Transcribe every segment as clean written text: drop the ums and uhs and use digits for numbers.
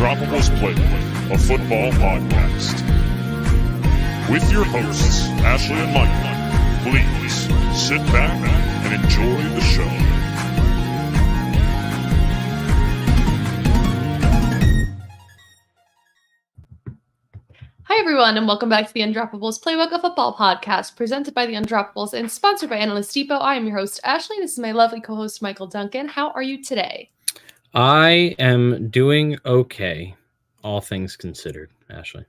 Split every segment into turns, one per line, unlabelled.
Undroppables Playbook, a football podcast. With your hosts, Ashley and Michael, please sit back and enjoy the show.
Hi, everyone, and welcome back to the Undroppables Playbook, a football podcast presented by the Undroppables and sponsored by Analyst Depot. I am your host, Ashley. This is my lovely co-host, Michael Duncan. How are you today?
I am doing okay, all things considered, Ashley.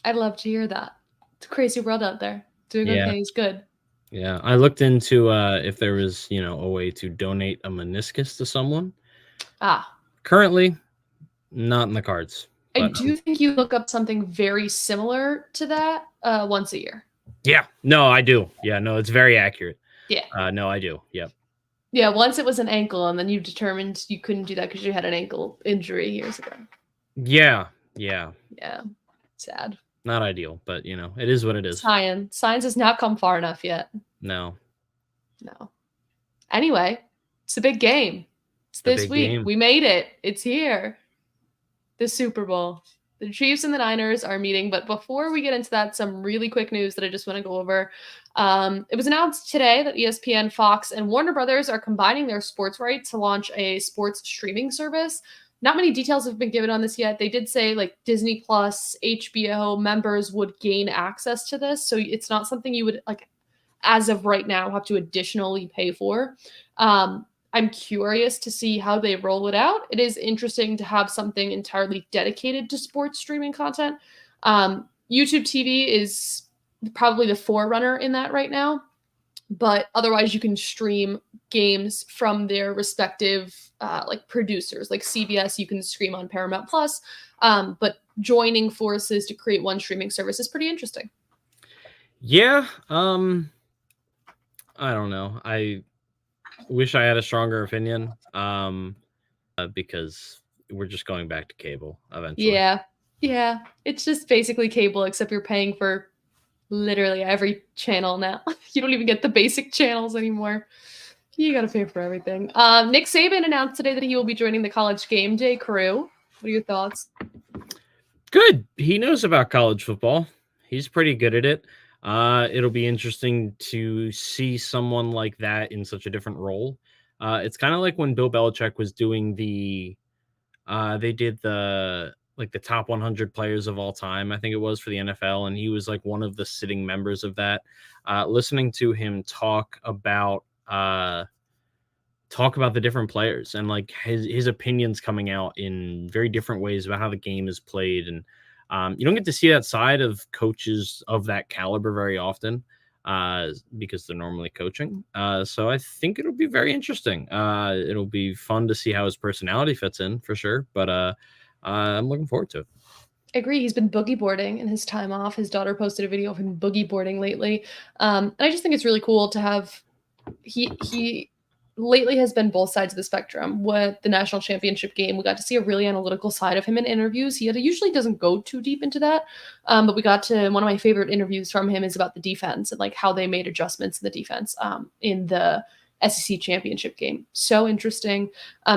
I'd love to hear that. It's a crazy world out there. Doing okay is good.
Yeah, I looked into if there was, a way to donate a meniscus to someone. Currently, not in the cards.
I do think you look up something very similar to that once a year.
Yeah, no, I do. Yeah, no, it's very accurate.
Yeah.
No, I do. Yep.
Yeah, once it was an ankle, and then you determined you couldn't do that because you had an ankle injury years ago.
Yeah.
Sad.
Not ideal, but, it is what it is.
Science has not come far enough yet.
No.
Anyway, it's a big game. It's this week. Game. We made it. It's here. The Super Bowl. The Chiefs and the Niners are meeting, but before we get into that, some really quick news that I just want to go over. It was announced today that ESPN, Fox, and Warner Brothers are combining their sports rights to launch a sports streaming service. Not many details have been given on this yet. They did say Disney Plus, HBO members would gain access to this, so it's not something you would as of right now have to additionally pay for. I'm curious to see how they roll it out. It is interesting to have something entirely dedicated to sports streaming content. YouTube TV is probably the forerunner in that right now, but otherwise you can stream games from their respective producers. Like CBS, you can stream on Paramount Plus, but joining forces to create one streaming service is pretty interesting.
Yeah, I don't know. I wish I had a stronger opinion, because we're just going back to cable eventually.
Yeah. It's just basically cable, except you're paying for literally every channel now. You don't even get the basic channels anymore. You got to pay for everything. Nick Saban announced today that he will be joining the College Game Day crew. What are your thoughts?
Good. He knows about college football. He's pretty good at it. It'll be interesting to see someone like that in such a different role. It's kind of like when Bill Belichick was doing they did the top 100 players of all time, I think it was, for the NFL. And he was one of the sitting members of that. Listening to him talk about the different players and his opinions coming out in very different ways about how the game is played. And you don't get to see that side of coaches of that caliber very often because they're normally coaching. So I think it'll be very interesting. It'll be fun to see how his personality fits in for sure. But I'm looking forward to it.
I agree. He's been boogie boarding in his time off. His daughter posted a video of him boogie boarding lately. And I just think it's really cool to have he lately has been both sides of the spectrum. With the national championship game, we got to see a really analytical side of him in interviews. He usually doesn't go too deep into that, but we got to one of my favorite interviews from him is about the defense and how they made adjustments in the defense in the SEC championship game. So interesting.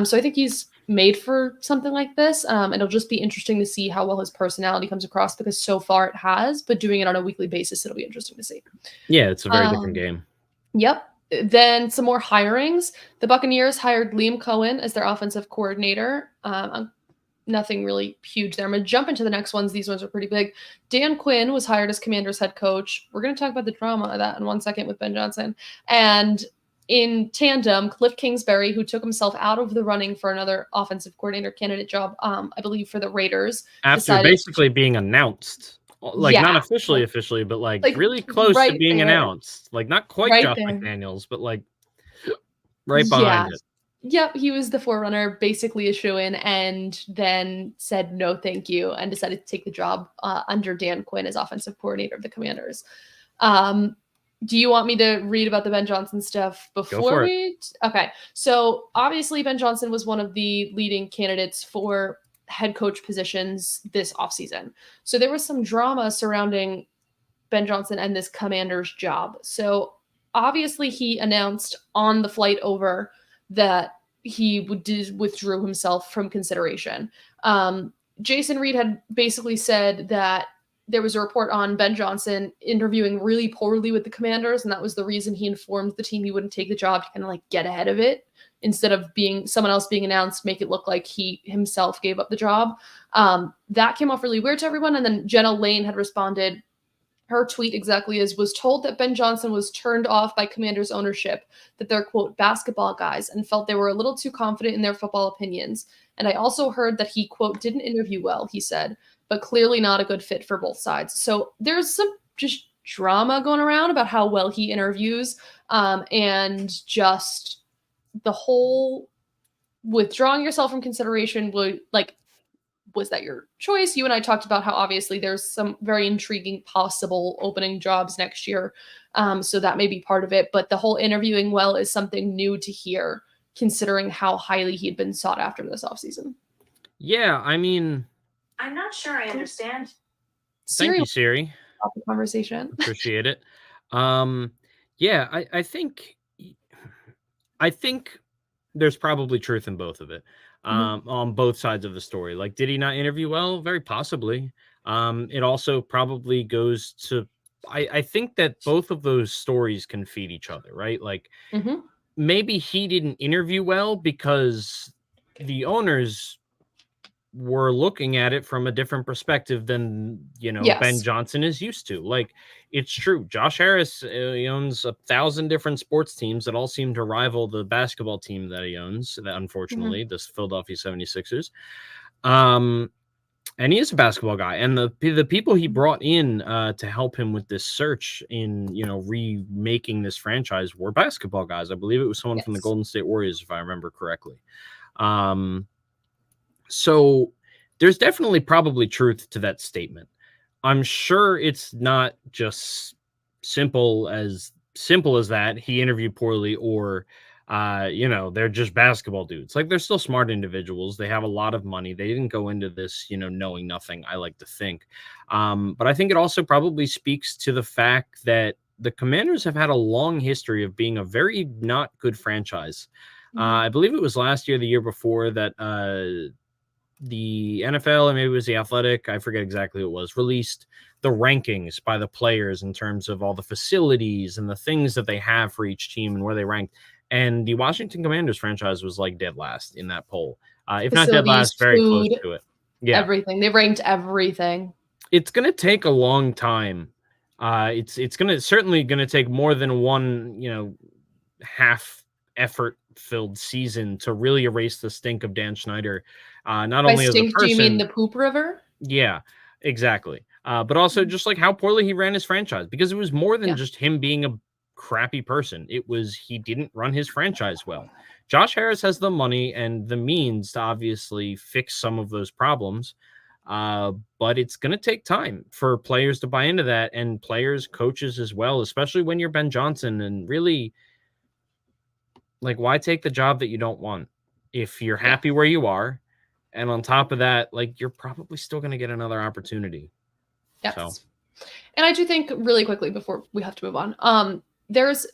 So I think he's made for something like this. It'll just be interesting to see how well his personality comes across because so far it has, but doing it on a weekly basis, it'll be interesting to see.
Yeah, it's a very different game.
Yep. Then some more hirings. The Buccaneers hired Liam Cohen as their offensive coordinator. Nothing really huge there. I'm going to jump into the next ones. These ones are pretty big. Dan Quinn was hired as Commanders head coach. We're going to talk about the drama of that in 1 second with Ben Johnson. And in tandem, Cliff Kingsbury, who took himself out of the running for another offensive coordinator candidate job, I believe for the Raiders.
After basically being announced. Not officially, but really close to being announced. Not quite Josh McDaniels, but right behind it.
Yep, he was the forerunner, basically a shoo-in, and then said no thank you and decided to take the job under Dan Quinn as offensive coordinator of the Commanders. Do you want me to read about the Ben Johnson stuff before we? Okay, so obviously Ben Johnson was one of the leading candidates for head coach positions this offseason. So there was some drama surrounding Ben Johnson and this Commanders job. So obviously he announced on the flight over that he withdrew himself from consideration. Jason Reed had basically said that there was a report on Ben Johnson interviewing really poorly with the Commanders, and that was the reason he informed the team he wouldn't take the job to kind of like get ahead of it instead of being someone else being announced, make it look like he himself gave up the job. That came off really weird to everyone. And then Jenna Lane had responded. Her tweet exactly is, was told that Ben Johnson was turned off by Commanders ownership, that they're, quote, basketball guys, and felt they were a little too confident in their football opinions. And I also heard that he, quote, didn't interview well, he said, but clearly not a good fit for both sides. So there's some just drama going around about how well he interviews, and just the whole withdrawing yourself from consideration, like, was that your choice? You and I talked about how obviously there's some very intriguing possible opening jobs next year. So that may be part of it. But the whole interviewing well is something new to hear, considering how highly he'd been sought after this offseason.
Yeah, I mean,
I'm not sure I understand.
Thank you, Siri.
The conversation.
Appreciate it. Yeah, I think there's probably truth in both of it. On both sides of the story. Like, did he not interview well? Very possibly. It also probably goes to, I think that both of those stories can feed each other, right? Like, maybe he didn't interview well because the owners were looking at it from a different perspective than, Ben Johnson is used to. Like, it's true. Josh Harris he owns 1,000 different sports teams that all seem to rival the basketball team that he owns, that unfortunately, the Philadelphia 76ers. And he is a basketball guy. And the people he brought in to help him with this search in, remaking this franchise were basketball guys. I believe it was someone from the Golden State Warriors, if I remember correctly. So there's definitely probably truth to that statement. I'm sure it's not just simple as that. He interviewed poorly, or, they're just basketball dudes. Like, they're still smart individuals. They have a lot of money. They didn't go into this, knowing nothing, I like to think. But I think it also probably speaks to the fact that the Commanders have had a long history of being a very not good franchise. I believe it was last year, the year before, that the NFL, and maybe it was the Athletic, I forget exactly what it was, released the rankings by the players in terms of all the facilities and the things that they have for each team and where they ranked. And the Washington Commanders franchise was like dead last in that poll. If not dead last, very close to it. Yeah.
Everything. They've ranked everything.
It's going to take a long time. It's certainly going to take more than one, half effort filled season to really erase the stink of Dan Snyder. Not
By
only
stink,
as a person,
do you mean the poop river?
Yeah, exactly. But also just like how poorly he ran his franchise, because it was more than just him being a crappy person. It was, he didn't run his franchise well. Josh Harris has the money and the means to obviously fix some of those problems. But it's going to take time for players to buy into that, and players, coaches as well, especially when you're Ben Johnson. And really, like, why take the job that you don't want if you're happy where you are? And on top of that, like, you're probably still going to get another opportunity.
Yes.
So.
And I do think, really quickly before we have to move on, there's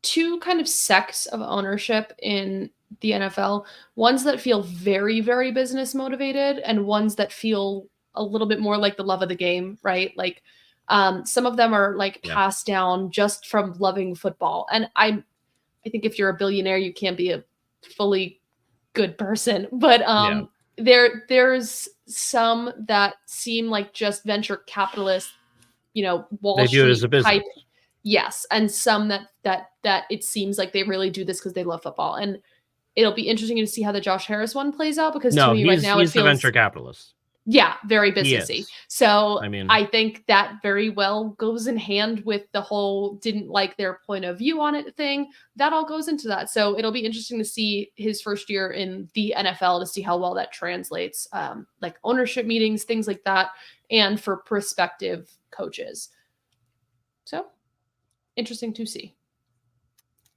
two kind of sects of ownership in the NFL. Ones that feel very, very business motivated, and ones that feel a little bit more like the love of the game, right? Like, some of them are like passed down just from loving football. And I think if you're a billionaire, you can't be a fully good person. But there's some that seem like just venture capitalist, Wall
they
Street
do it as a business
type. Yes, and some that it seems like they really do this because they love football. And it'll be interesting to see how the Josh Harris one plays out, because to me right now
he's the venture capitalist.
Yeah, very businessy. So
I mean,
I think that very well goes in hand with the whole didn't like their point of view on it thing. That all goes into that. So it'll be interesting to see his first year in the NFL, to see how well that translates, like ownership meetings, things like that, and for prospective coaches. So interesting to see.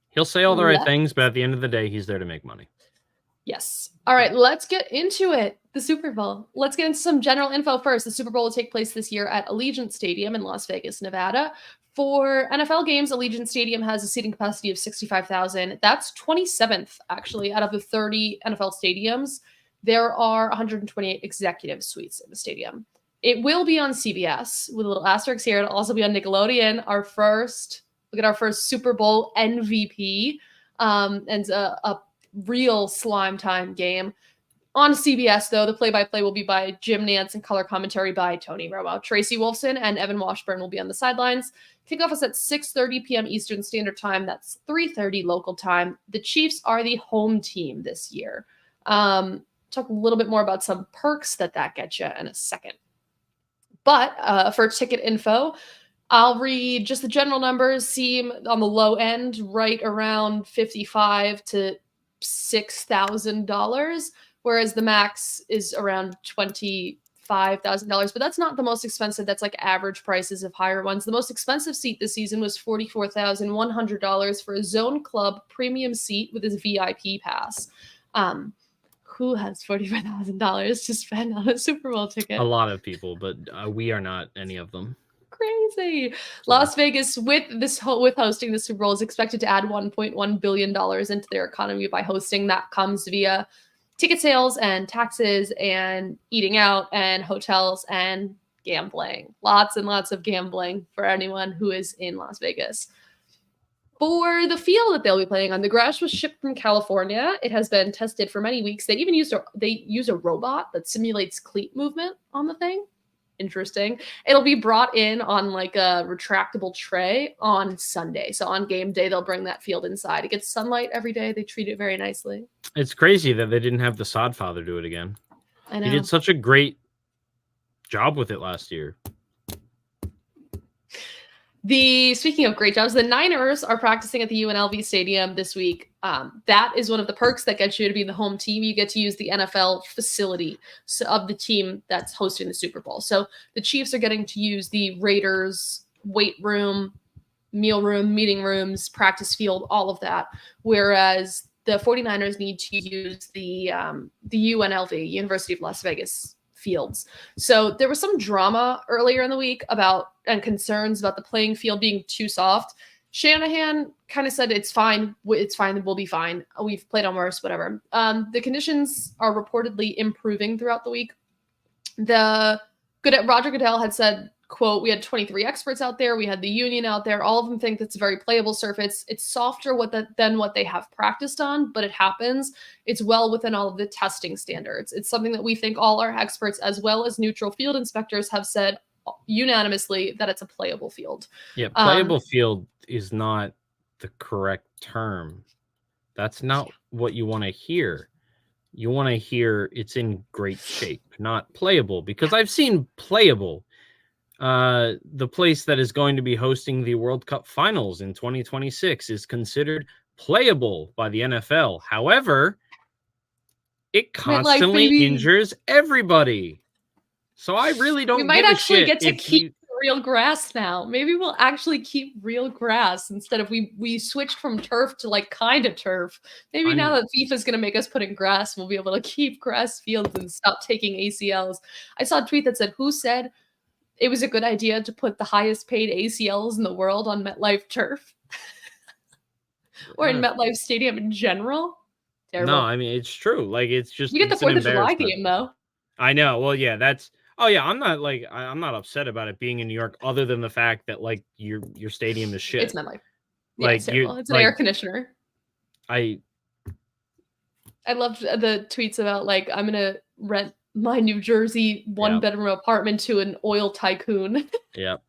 He'll say all the right things, but at the end of the day, he's there to make money.
Yes. All right, let's get into it. The Super Bowl. Let's get into some general info first. The Super Bowl will take place this year at Allegiant Stadium in Las Vegas, Nevada. For NFL games, Allegiant Stadium has a seating capacity of 65,000. That's 27th, actually, out of the 30 NFL stadiums. there are 128 executive suites in the stadium. It will be on CBS with a little asterisk here. It'll also be on Nickelodeon. Look at our first Super Bowl MVP, and a real slime time game. On CBS, though, the play-by-play will be by Jim Nantz and color commentary by Tony Romo. Tracy Wolfson and Evan Washburn will be on the sidelines. Kickoff is at 6:30 p.m. Eastern Standard Time. That's 3:30 local time. The Chiefs are the home team this year. Talk a little bit more about some perks that gets you in a second. But for ticket info, I'll read just the general numbers. Seem on the low end, right around $55,000 to $6,000. Whereas the max is around $25,000, but that's not the most expensive. That's like average prices of higher ones. The most expensive seat this season was $44,100 for a Zone Club premium seat with his VIP pass. Who has $45,000 to spend on a Super Bowl ticket?
A lot of people, but we are not any of them.
Crazy. Las Vegas, with hosting the Super Bowl, is expected to add $1.1 billion into their economy by hosting. That comes via ticket sales and taxes and eating out and hotels and gambling. Lots and lots of gambling for anyone who is in Las Vegas. For the field that they'll be playing on, the grass was shipped from California. It has been tested for many weeks. They even use a robot that simulates cleat movement on the thing. Interesting. It'll be brought in on like a retractable tray on Sunday. So on game day, they'll bring that field inside. It gets sunlight every day. They treat it very nicely. It's
crazy that they didn't have the Sod Father do it again.
I know.
He did such a great job with it last year.
Speaking of great jobs, the Niners are practicing at the UNLV Stadium this week. That is one of the perks that gets you to be the home team. You get to use the NFL facility of the team that's hosting the Super Bowl. So the Chiefs are getting to use the Raiders weight room, meal room, meeting rooms, practice field, all of that. Whereas the 49ers need to use the UNLV, University of Las Vegas fields. So there was some drama earlier in the week and concerns about the playing field being too soft. Shanahan kind of said it's fine, we'll be fine. We've played on worse, whatever. The conditions are reportedly improving throughout the week. Roger Goodell had said, quote, "We had 23 experts out there. We had the union out there. All of them think that's a very playable surface. It's softer than what they have practiced on, but it happens. It's well within all of the testing standards. It's something that we think all our experts, as well as neutral field inspectors, have said unanimously that it's a playable field."
Yeah, playable field is not the correct term. That's not what you want to hear. You want to hear it's in great shape, not playable, because I've seen playable. The place that is going to be hosting the World Cup finals in 2026 is considered playable by the NFL. However, it constantly injures everybody. So I really don't.
We might actually get to keep real grass now. Maybe we'll actually keep real grass instead of we switched from turf to like kind of turf. Maybe now that FIFA is going to make us put in grass, we'll be able to keep grass fields and stop taking ACLs. I saw a tweet that said, "Who said it was a good idea to put the highest paid ACLs in the world on MetLife turf?" Or in MetLife Stadium in general. Terrible.
No, I mean, it's true. Like, it's just,
you get the 4th of July game though.
I know. Well, yeah, I'm not upset about it being in New York, other than the fact that like your stadium is shit.
It's MetLife. Yeah, like, it's an air conditioner. I loved the tweets about like, I'm gonna rent my New Jersey one-bedroom apartment to an oil tycoon. Yep.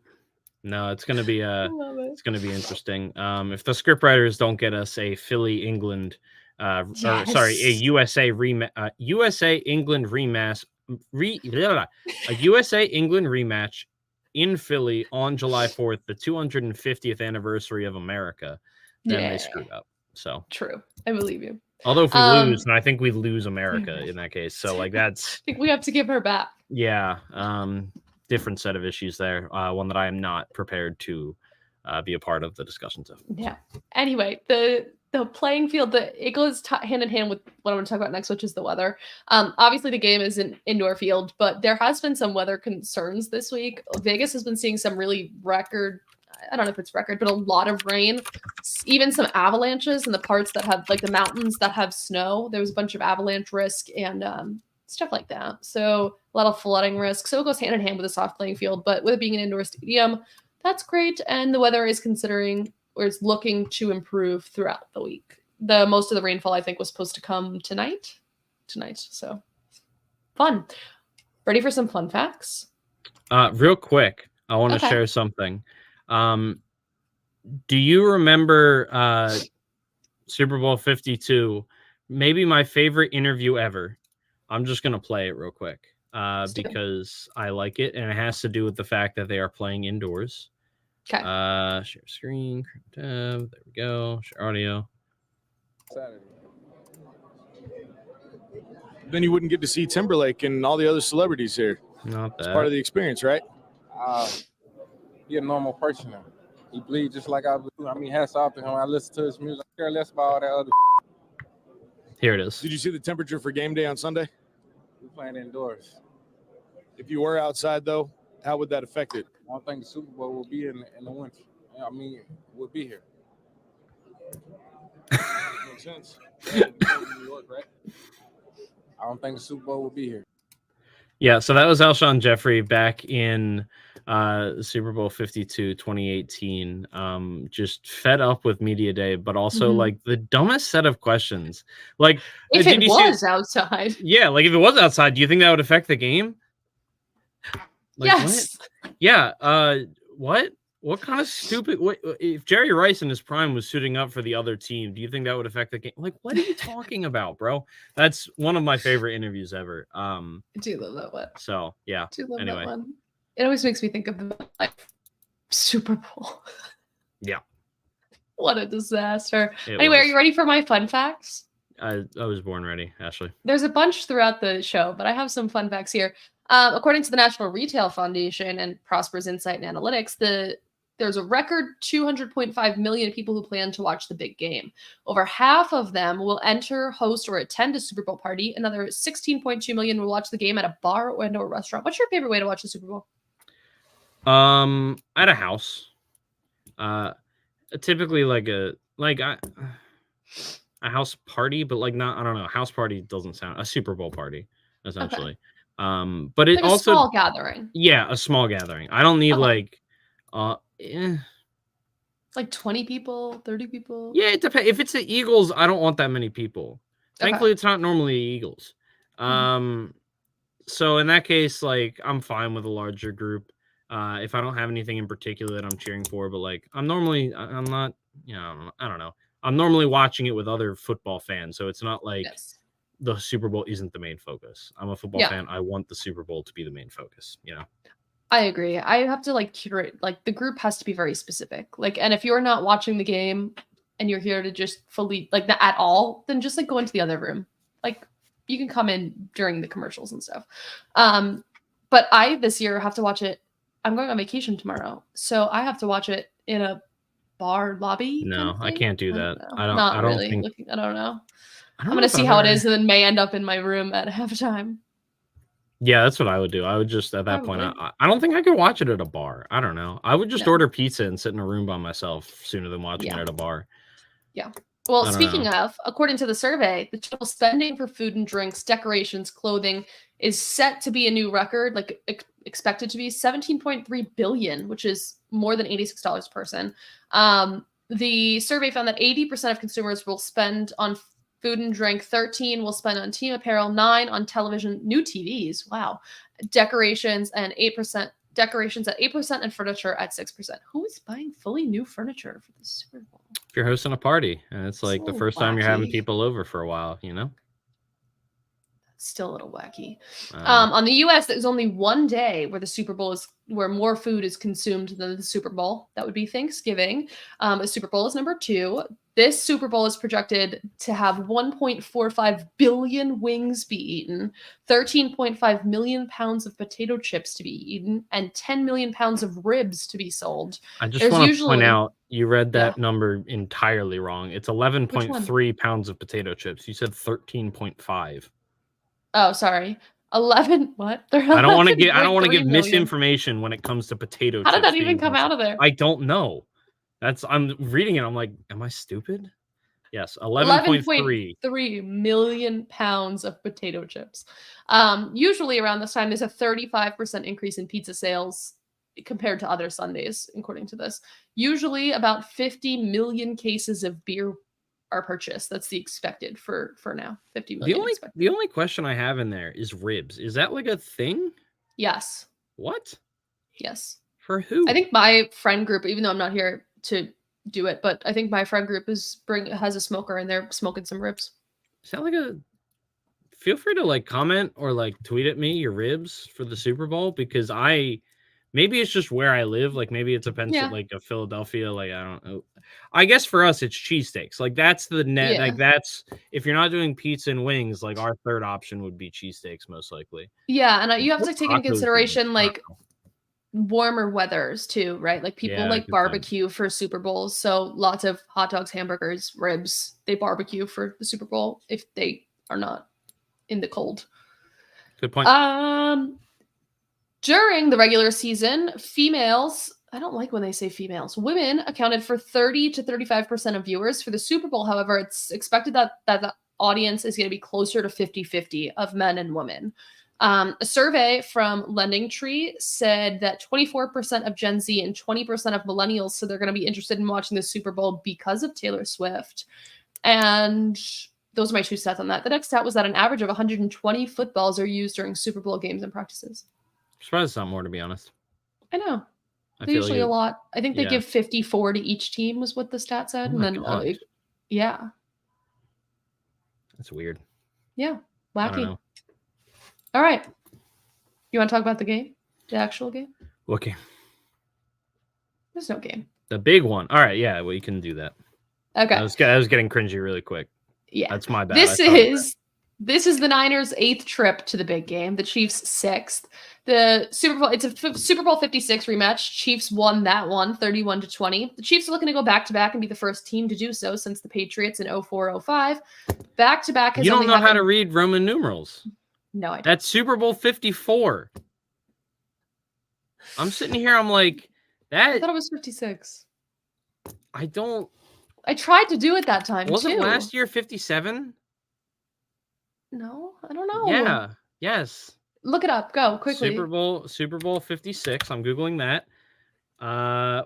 No, it's gonna be it's gonna be interesting. If the scriptwriters don't get us a Philly England, a USA England rematch, a USA England rematch in Philly on July 4th, the 250th anniversary of America, then they screwed up. So
true, I believe you.
Although if we lose, and I think we lose America in that case. So like that's,
I think we have to give her back.
Yeah. Different set of issues there. One that I am not prepared to be a part of the discussions of.
Yeah. Anyway, the playing field, it goes hand in hand with what I want to talk about next, which is the weather. Obviously the game is an indoor field, but there has been some weather concerns this week. Vegas has been seeing some really record I don't know if it's record, but a lot of rain, even some avalanches in the parts that have like the mountains that have snow. There was a bunch of avalanche risk and stuff like that. So a lot of flooding risk. So it goes hand in hand with a soft playing field, but with it being an indoor stadium, that's great. And the weather is looking to improve throughout the week. The most of the rainfall I think was supposed to come tonight. So fun. Ready for some fun facts?
Real quick, I want to share something. Do you remember Super Bowl 52? Maybe my favorite interview ever. I'm just going to play it real quick because I like it, and it has to do with the fact that they are playing indoors.
Okay.
Share screen, tab, there we go. Share audio.
Saturday. Then you wouldn't get to see Timberlake and all the other celebrities here.
Not that.
It's part of the experience, right?
He a normal person now. He bleeds just like I bleed. I mean, hats off to him. I listen to his music. I care less about all that other.
Here it is.
Did you see the temperature for game day on Sunday?
We playing indoors.
If you were outside, though, how would that affect it?
I don't think the Super Bowl will be in the winter. I mean, we'll be here.
Makes sense.
New York, right? I don't think the Super Bowl will be here.
Yeah, so that was Alshon Jeffrey back in Super Bowl 52, 2018. Just fed up with Media Day, but also like the dumbest set of questions. Like
if it was outside.
Yeah, like if it was outside, do you think that would affect the game? Like,
yes.
What? Yeah. What kind of stupid? If Jerry Rice in his prime was suiting up for the other team, do you think that would affect the game? Like, what are you talking about, bro? That's one of my favorite interviews ever.
I do love that one.
So yeah.
I do love
anyway.
that one. It always makes me think of the Super Bowl.
Yeah.
What a disaster. Anyway, are you ready for my fun facts?
I was born ready, Ashley.
There's a bunch throughout the show, but I have some fun facts here. According to the National Retail Foundation and Prosper's Insight and Analytics, there's a record 200.5 million people who plan to watch the big game. Over half of them will enter, host, or attend a Super Bowl party. Another 16.2 million will watch the game at a bar or a restaurant. What's your favorite way to watch the Super Bowl?
At a house. Typically like a house party, but like not, I don't know. House party doesn't sound a Super Bowl party, essentially. Okay. But it
like
also
a small gathering.
Yeah, a small gathering. I don't need like
20 people, 30 people.
Yeah, it depends. If it's the Eagles, I don't want that many people. Thankfully, it's not normally Eagles. So in that case, like I'm fine with a larger group. If I don't have anything in particular that I'm cheering for, but like I'm not, I don't know. I'm normally watching it with other football fans, so it's not like the Super Bowl isn't the main focus. I'm a football fan. I want the Super Bowl to be the main focus,
I agree. I have to curate, the group has to be very specific. And if you're not watching the game and you're here to just fully not at all, then just go into the other room. You can come in during the commercials and stuff. But I this year have to watch it. I'm going on vacation tomorrow, so I have to watch it in a bar lobby.
No, I can't do that. I don't
know. I'm going to see how it is and then may end up in my room at halftime.
Yeah, that's what I would do. I would just, at that point, I don't think I could watch it at a bar. I don't know. I would just order pizza and sit in a room by myself sooner than watching it at a bar.
Yeah. Well, speaking of, according to the survey, the total spending for food and drinks, decorations, clothing is set to be a new record, expected to be $17.3 billion, which is more than $86 per person. The survey found that 80% of consumers will spend on food and drink, 13 will spend on team apparel, 9 on television, new TVs, wow, decorations at 8%, and furniture at 6%. Who is buying fully new furniture for the Super Bowl?
If you're hosting a party and it's like the first time you're having people over for a while,
Still a little wacky. On the US, there's only one day where the Super Bowl is where more food is consumed than the Super Bowl. That would be Thanksgiving. The Super Bowl is number 2. This Super Bowl is projected to have 1.45 billion wings be eaten, 13.5 million pounds of potato chips to be eaten, and 10 million pounds of ribs to be sold.
I just want to point out, you read that number entirely wrong. It's 11.3 pounds of potato chips. You said 13.5.
Oh, sorry. 11 what?
I don't want to give
11.3 million.
misinformation when it comes to potato chips.
How did that even
being
come out of there?
I don't know. I'm reading it. I'm like, am I stupid? Yes, 11.3
million pounds of potato chips. Usually around this time, there's a 35% increase in pizza sales compared to other Sundays, according to this. Usually about 50 million cases of beer are purchased. That's the expected for now. 50 million.
The only question I have in there is ribs. Is that like a thing?
Yes.
What?
Yes.
For who?
I think my friend group, even though I'm not here to do it, but I think my friend group has a smoker and they're smoking some ribs.
Is that like a... Feel free to like comment or like tweet at me your ribs for the Super Bowl, because maybe it's just where I live. Like maybe it's like a Philadelphia. Like I don't know. I guess for us it's cheesesteaks. Like that's the net. Like that's, if you're not doing pizza and wings, like our third option would be cheesesteaks most likely.
Yeah, and you have to take into consideration like warmer weathers too, right? Like people like barbecue for Super Bowls, so lots of hot dogs, hamburgers, ribs. They barbecue for the Super Bowl if they are not in the cold.
Good point.
During the regular season, females, I don't like when they say females, women accounted for 30 to 35% of viewers. For the Super Bowl, however, it's expected that the audience is going to be closer to 50-50 of men and women. A survey from Lending Tree said that 24% of Gen Z and 20% of millennials said they're going to be interested in watching the Super Bowl because of Taylor Swift. And those are my two stats on that. The next stat was that an average of 120 footballs are used during Super Bowl games and practices.
I'm surprised it's not more, to be honest.
I know. They're usually a lot. I think they give 54 to each team was what the stat said.
Oh and then,
yeah.
That's weird.
Yeah. Wacky. All right. You want to talk about the game? The actual game?
What game?
There's no game.
The big one. All right. Yeah. Well, you can do that.
Okay.
I was getting cringy really quick.
Yeah.
That's my bad.
This is the Niners' 8th trip to the big game, the Chiefs' 6th. The Super Bowl, it's a Super Bowl 56 rematch. Chiefs won that one, 31-20. The Chiefs are looking to go back-to-back and be the first team to do so since the Patriots in 04-05. Back-to-back has
You don't
only
know
happened...
how to read Roman numerals.
No, I don't.
That's Super Bowl 54. I'm sitting here, I'm like, that...
I thought it was 56.
I
tried to do it that time,
Wasn't
too.
last year 57?
No, I don't know.
Yeah. Yes.
Look it up. Go quickly.
Super Bowl 56. I'm Googling that.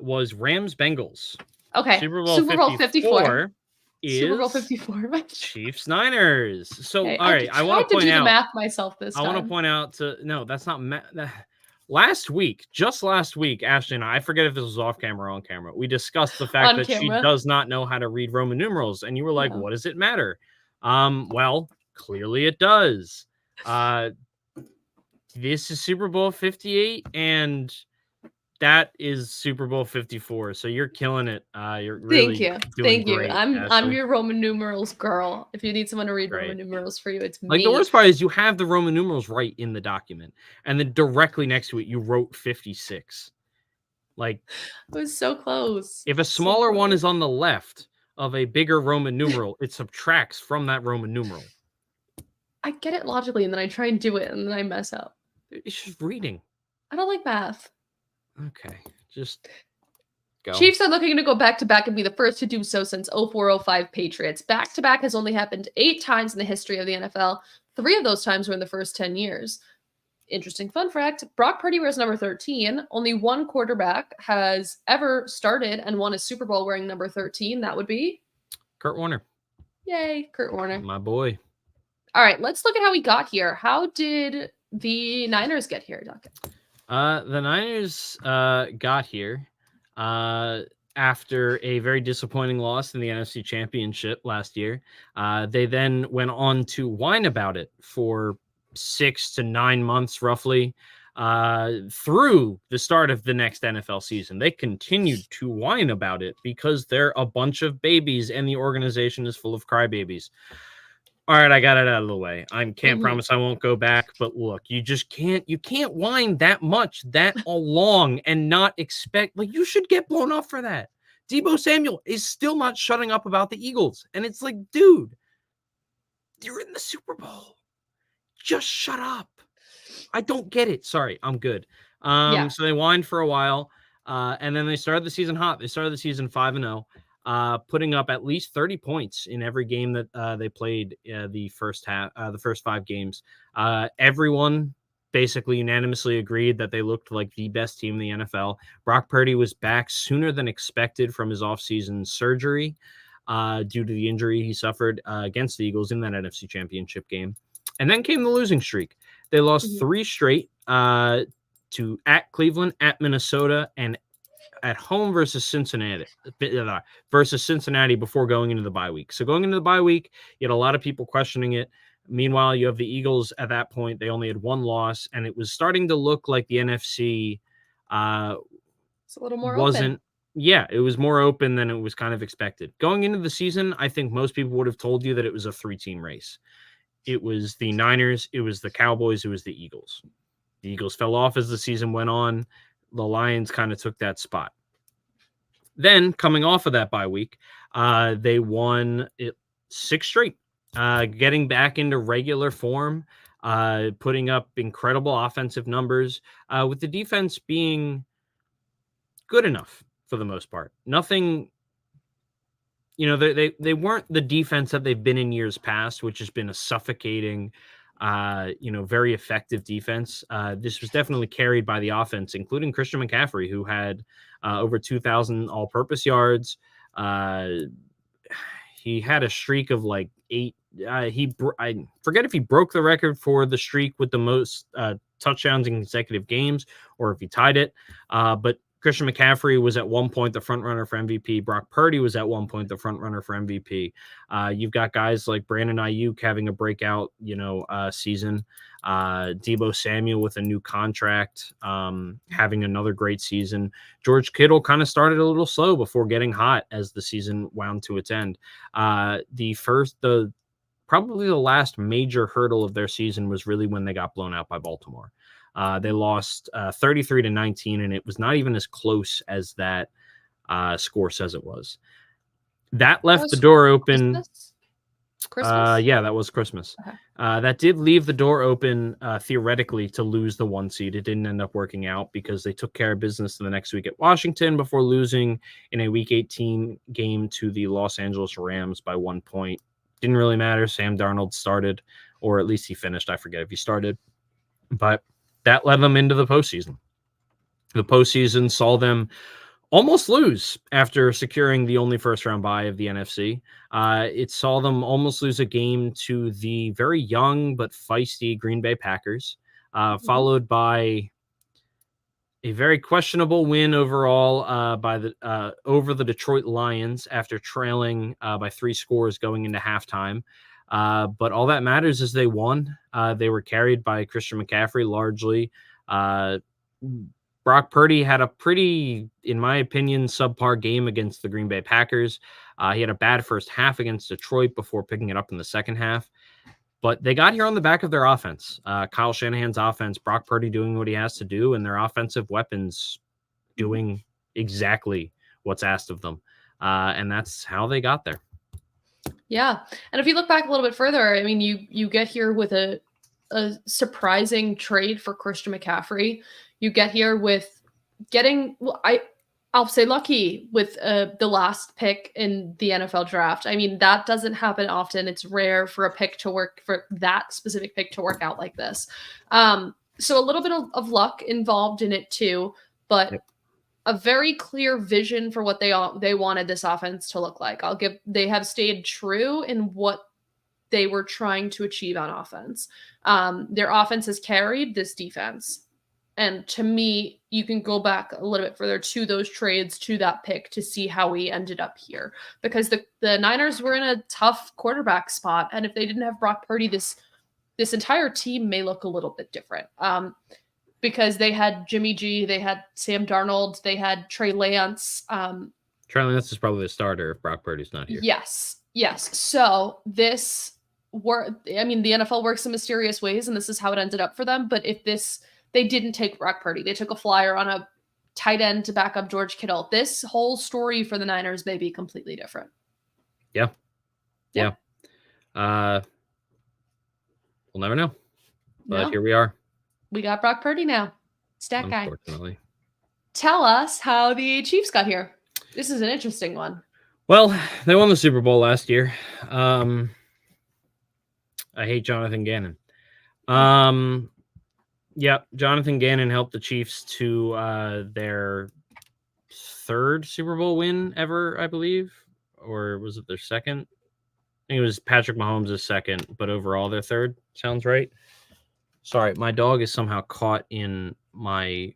Was Rams Bengals.
Okay.
Super Bowl 54 is
Super Bowl 54.
Chiefs Niners. So
okay,
all right, I want to point
do
out
the math myself this time.
I want to point out no, that's not last week, Ashley and I forget if this was off camera or on camera. We discussed the fact that she does not know how to read Roman numerals, and you were like, "What does it matter?" Well, clearly it does. This is Super Bowl 58, and that is Super Bowl 54. So you're killing it. You're really
Thank you.
Great,
I'm your Roman numerals girl. If you need someone to read Roman numerals for you, it's me.
Like the worst part is you have the Roman numerals right in the document, and then directly next to it you wrote 56. Like
it was so close.
If a smaller one is on the left of a bigger Roman numeral, it subtracts from that Roman numeral.
I get it logically, and then I try and do it, and then I mess up.
It's just reading.
I don't like math.
Okay, just go.
Chiefs are looking to go back-to-back and be the first to do so since 04-05 Patriots. Back-to-back has only happened 8 times in the history of the NFL. 3 of those times were in the first 10 years. Interesting fun fact, Brock Purdy wears number 13. Only one quarterback has ever started and won a Super Bowl wearing number 13. That would be?
Kurt Warner.
Yay, Kurt Warner.
My boy.
All right, let's look at how we got here. How did the Niners get here, Duncan?
The Niners got here after a very disappointing loss in the NFC Championship last year. They then went on to whine about it for 6 to 9 months, roughly, through the start of the next NFL season. They continued to whine about it because they're a bunch of babies and the organization is full of crybabies. All right, I got it out of the way. I can't promise I won't go back, but look, you can't whine that much, that long, and not expect, like, you should get blown up for that. Deebo Samuel is still not shutting up about the Eagles. And it's like, dude, you're in the Super Bowl. Just shut up. I don't get it. Sorry, I'm good.
Yeah.
So they whined for a while, and then they started the season hot. They started the season 5-0, putting up at least 30 points in every game that they played the first 5 games. Everyone basically unanimously agreed that they looked like the best team in the NFL. Brock Purdy was back sooner than expected from his offseason surgery due to the injury he suffered against the Eagles in that NFC Championship game. And then came the losing streak. They lost 3 straight to at Cleveland, at Minnesota, and at home versus Cincinnati before going into the bye week. So going into the bye week, you had a lot of people questioning it. Meanwhile, you have the Eagles at that point. They only had 1 loss, and it was starting to look like the NFC
it's a little more
wasn't
open.
Yeah, it was more open than it was kind of expected. Going into the season, I think most people would have told you that it was a 3-team race. It was the Niners, it was the Cowboys, it was the Eagles. The Eagles fell off as the season went on. The Lions kind of took that spot. Then, coming off of that bye week, they won 6 straight, getting back into regular form, putting up incredible offensive numbers, with the defense being good enough for the most part. Nothing, they weren't the defense that they've been in years past, which has been a suffocating, very effective defense. This was definitely carried by the offense, including Christian McCaffrey, who had over 2,000 all-purpose yards. He had a streak of like 8. I forget if he broke the record for the streak with the most touchdowns in consecutive games, or if he tied it. But Christian McCaffrey was at one point the front runner for MVP. Brock Purdy was at one point the front runner for MVP. You've got guys like Brandon Ayuk having a breakout, season. Deebo Samuel with a new contract, having another great season. George Kittle kind of started a little slow before getting hot as the season wound to its end. Probably the last major hurdle of their season was really when they got blown out by Baltimore. They lost 33-19, and it was not even as close as that score says it was. That left the door open.
Christmas?
Yeah, that was Christmas.
Okay.
That did leave the door open theoretically to lose the 1 seed. It didn't end up working out because they took care of business the next week at Washington before losing in a Week 18 game to the Los Angeles Rams by 1 point. Didn't really matter. Sam Darnold started, or at least he finished. I forget if he started. But that led them into the postseason. The postseason saw them almost lose after securing the only first-round bye of the NFC. It saw them almost lose a game to the very young but feisty Green Bay Packers, followed by a very questionable win overall over the Detroit Lions after trailing by 3 scores going into halftime. But all that matters is they won. They were carried by Christian McCaffrey largely. Brock Purdy had a pretty, in my opinion, subpar game against the Green Bay Packers. He had a bad first half against Detroit before picking it up in the second half. But they got here on the back of their offense. Kyle Shanahan's offense, Brock Purdy doing what he has to do, and their offensive weapons doing exactly what's asked of them. And that's how they got there.
Yeah. And if you look back a little bit further, I mean, you get here with a surprising trade for Christian McCaffrey. You get here with getting, I'll say lucky with the last pick in the NFL draft. I mean, that doesn't happen often. It's rare for that specific pick to work out like this. So a little bit of luck involved in it too, but a very clear vision for what they wanted this offense to look like. They have stayed true in what they were trying to achieve on offense. Their offense has carried this defense. And to me, you can go back a little bit further to those trades, to that pick, to see how we ended up here. Because the Niners were in a tough quarterback spot. And if they didn't have Brock Purdy, this entire team may look a little bit different. Because they had Jimmy G, they had Sam Darnold, they had Trey Lance.
Trey Lance is probably the starter if Brock Purdy's not here.
Yes. So the NFL works in mysterious ways, and this is how it ended up for them. But they didn't take Brock Purdy. They took a flyer on a tight end to back up George Kittle. This whole story for the Niners may be completely different.
Yeah. We'll never know. But here we are.
we got Brock Purdy now. Stat guy.
Unfortunately.
Tell us how the Chiefs got here. This is an interesting one.
Well, they won the Super Bowl last year. I hate Jonathan Gannon. Yeah, Jonathan Gannon helped the Chiefs to their third Super Bowl win ever, I believe. Or was it their second? I think it was Patrick Mahomes' second, but overall their third. Sounds right. Sorry, my dog is somehow caught in my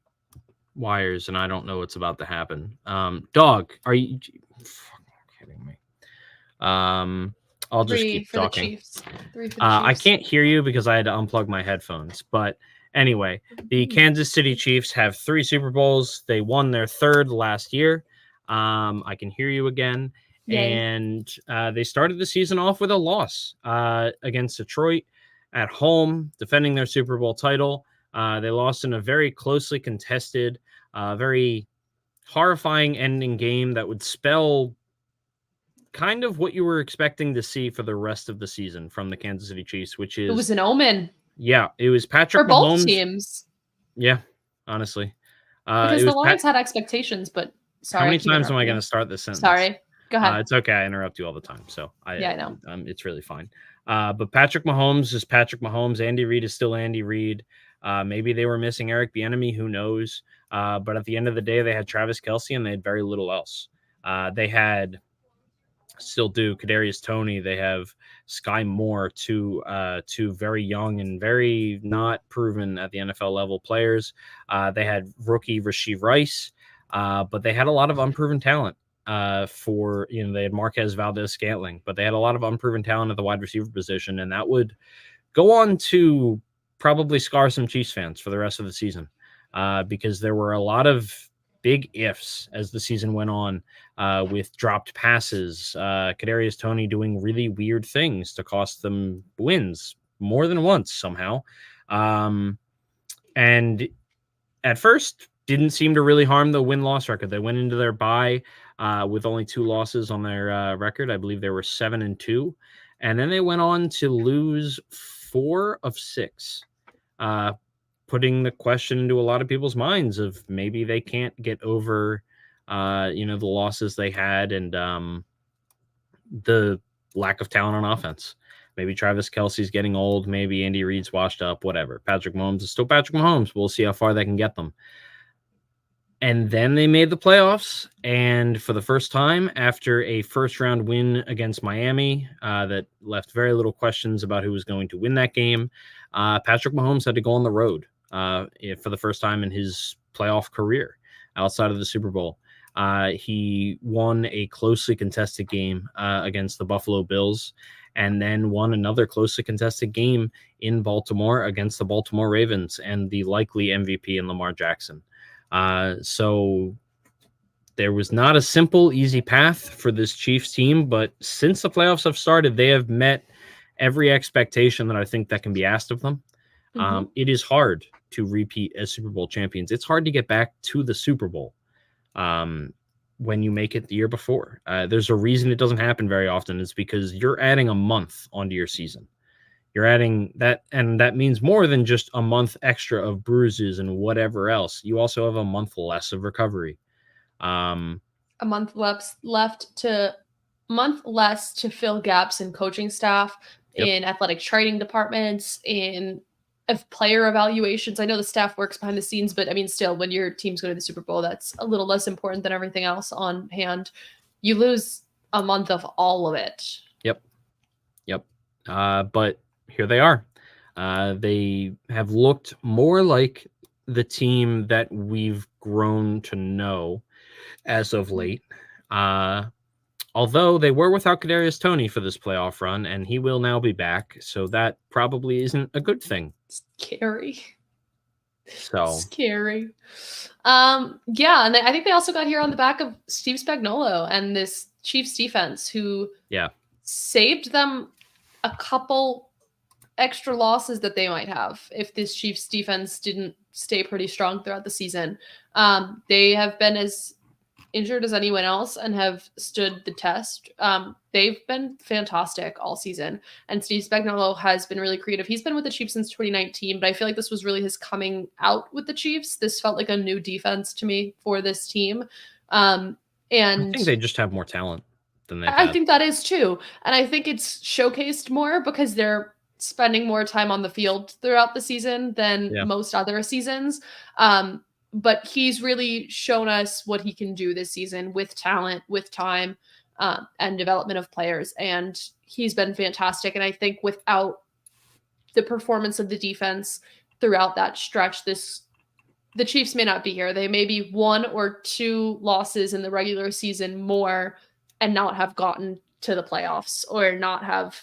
wires, and I don't know what's about to happen. Dog, are you kidding me? I'll just keep
for
talking.
The Chiefs. 3 for the Chiefs.
I can't hear you because I had to unplug my headphones. But anyway, the Kansas City Chiefs have 3 Super Bowls. They won their third last year. I can hear you again.
Yay.
And they started the season off with a loss against Detroit at home, defending their Super Bowl title. They lost in a very closely contested, very horrifying ending game that would spell kind of what you were expecting to see for the rest of the season from the Kansas City Chiefs, which is...
It was an omen.
Yeah, it was Patrick
For
Mahomes.
both teams.
Yeah, honestly.
Because the Lions had expectations, but sorry.
How many times am I going to start this sentence?
Sorry. Go ahead.
It's okay. I interrupt you all the time. So I
know.
It's really fine. But Patrick Mahomes is Patrick Mahomes. Andy Reid is still Andy Reid. Maybe they were missing Eric Bieniemy. Who knows? But at the end of the day, they had Travis Kelce and they had very little else. They had... Still do Kadarius Toney. They have Sky Moore, two very young and very not proven at the NFL level players. They had rookie Rashee Rice, but they had a lot of unproven talent. They had Marquez Valdez-Scantling, but they had a lot of unproven talent at the wide receiver position, and that would go on to probably scar some Chiefs fans for the rest of the season, because there were a lot of big ifs as the season went on, with dropped passes, Kadarius Toney doing really weird things to cost them wins more than once somehow. And at first didn't seem to really harm the win-loss record. They went into their bye with only 2 losses on their record. I believe they were 7-2. And then they went on to lose 4 of 6. Putting the question into a lot of people's minds of maybe they can't get over, the losses they had and the lack of talent on offense. Maybe Travis Kelce's getting old. Maybe Andy Reid's washed up, whatever. Patrick Mahomes is still Patrick Mahomes. We'll see how far they can get them. And then they made the playoffs. And for the first time, after a first-round win against Miami that left very little questions about who was going to win that game, Patrick Mahomes had to go on the road for the first time in his playoff career outside of the Super Bowl. He won a closely contested game against the Buffalo Bills, and then won another closely contested game in Baltimore against the Baltimore Ravens and the likely MVP in Lamar Jackson. So there was not a simple, easy path for this Chiefs team, but since the playoffs have started, they have met every expectation that I think that can be asked of them. It is hard to repeat as Super Bowl champions. It's hard to get back to the Super Bowl when you make it the year before. There's a reason it doesn't happen very often. It's because you're adding a month onto your season. You're adding that, and that means more than just a month extra of bruises and whatever else. You also have a month less of recovery.
A month less to fill gaps in coaching staff, in athletic training departments, in player evaluations. I know the staff works behind the scenes, but I mean, still, when your team's going to the Super Bowl, that's a little less important than everything else on hand. You lose a month of all of it. Yep.
But here they are. They have looked more like the team that we've grown to know as of late. Although they were without Kadarius Toney for this playoff run, and he will now be back, so that probably isn't a good thing.
Scary.
So
scary. Yeah, and I think they also got here on the back of Steve Spagnuolo and this Chiefs defense, who saved them a couple extra losses that they might have if this Chiefs defense didn't stay pretty strong throughout the season. They have been as injured as anyone else and have stood the test. They've been fantastic all season. And Steve Spagnuolo has been really creative. He's been with the Chiefs since 2019, but I feel like this was really his coming out with the Chiefs. This felt like a new defense to me for this team. And
I think they just have more talent than they've
I
had.
think that is too. And I think it's showcased more because they're spending more time on the field throughout the season than most other seasons. But he's really shown us what he can do this season with talent, with time, and development of players. And he's been fantastic. And I think without the performance of the defense throughout that stretch, the Chiefs may not be here. They may be 1 or 2 losses in the regular season more and not have gotten to the playoffs or not have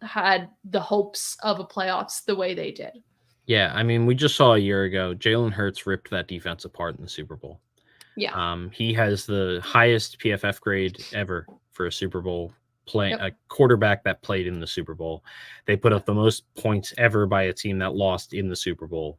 had the hopes of a playoffs the way they did.
Yeah, I mean, we just saw a year ago, Jalen Hurts ripped that defense apart in the Super Bowl.
Yeah.
He has the highest PFF grade ever for a Super Bowl a quarterback that played in the Super Bowl. They put up the most points ever by a team that lost in the Super Bowl.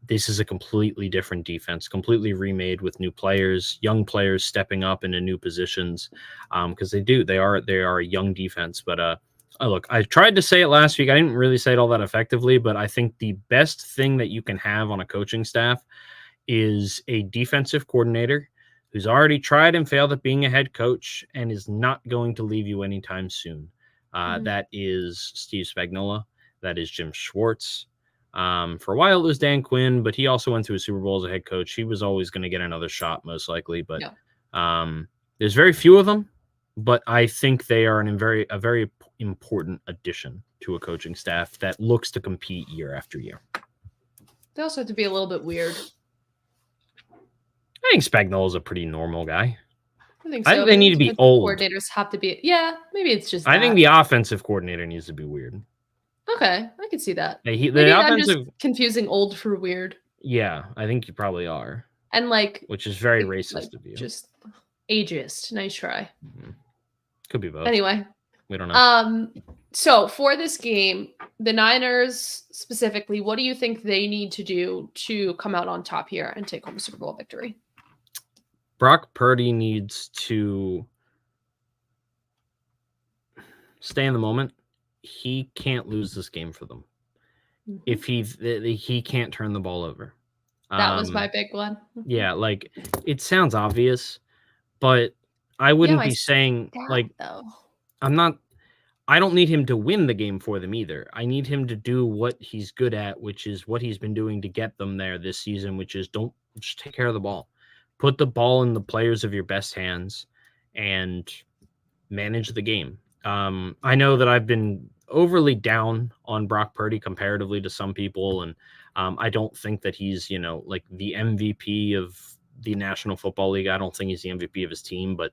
This is a completely different defense, completely remade with new players, young players stepping up into new positions. Because they are a young defense, but look, I tried to say it last week. I didn't really say it all that effectively, but I think the best thing that you can have on a coaching staff is a defensive coordinator who's already tried and failed at being a head coach and is not going to leave you anytime soon. That is Steve Spagnuolo. That is Jim Schwartz. For a while, it was Dan Quinn, but he also went to a Super Bowl as a head coach. He was always going to get another shot, most likely. But there's very few of them. But I think they are a very important addition to a coaching staff that looks to compete year after year.
They also have to be a little bit weird.
I think Spagnuolo is a pretty normal guy.
I think so.
I think they need to be old.
Coordinators have to be. Yeah, maybe it's just.
I think the offensive coordinator needs to be weird.
Okay, I can see that.
The
I'm just confusing old for weird.
Yeah, I think you probably are.
And
which is very racist of you.
Just ageist. Nice try.
Mm-hmm. Could be both.
Anyway,
we don't know.
So for this game, the Niners specifically, what do you think they need to do to come out on top here and take home a Super Bowl victory?
Brock Purdy needs to stay in the moment. He can't lose this game for them. Mm-hmm. If he can't turn the ball over.
That was my big one.
Yeah, it sounds obvious, but I wouldn't be saying
though.
I don't need him to win the game for them either. I need him to do what he's good at, which is what he's been doing to get them there this season, which is just take care of the ball. Put the ball in the players of your best hands and manage the game. I know that I've been overly down on Brock Purdy comparatively to some people, and I don't think that he's, the MVP of the National Football League. I don't think he's the MVP of his team, but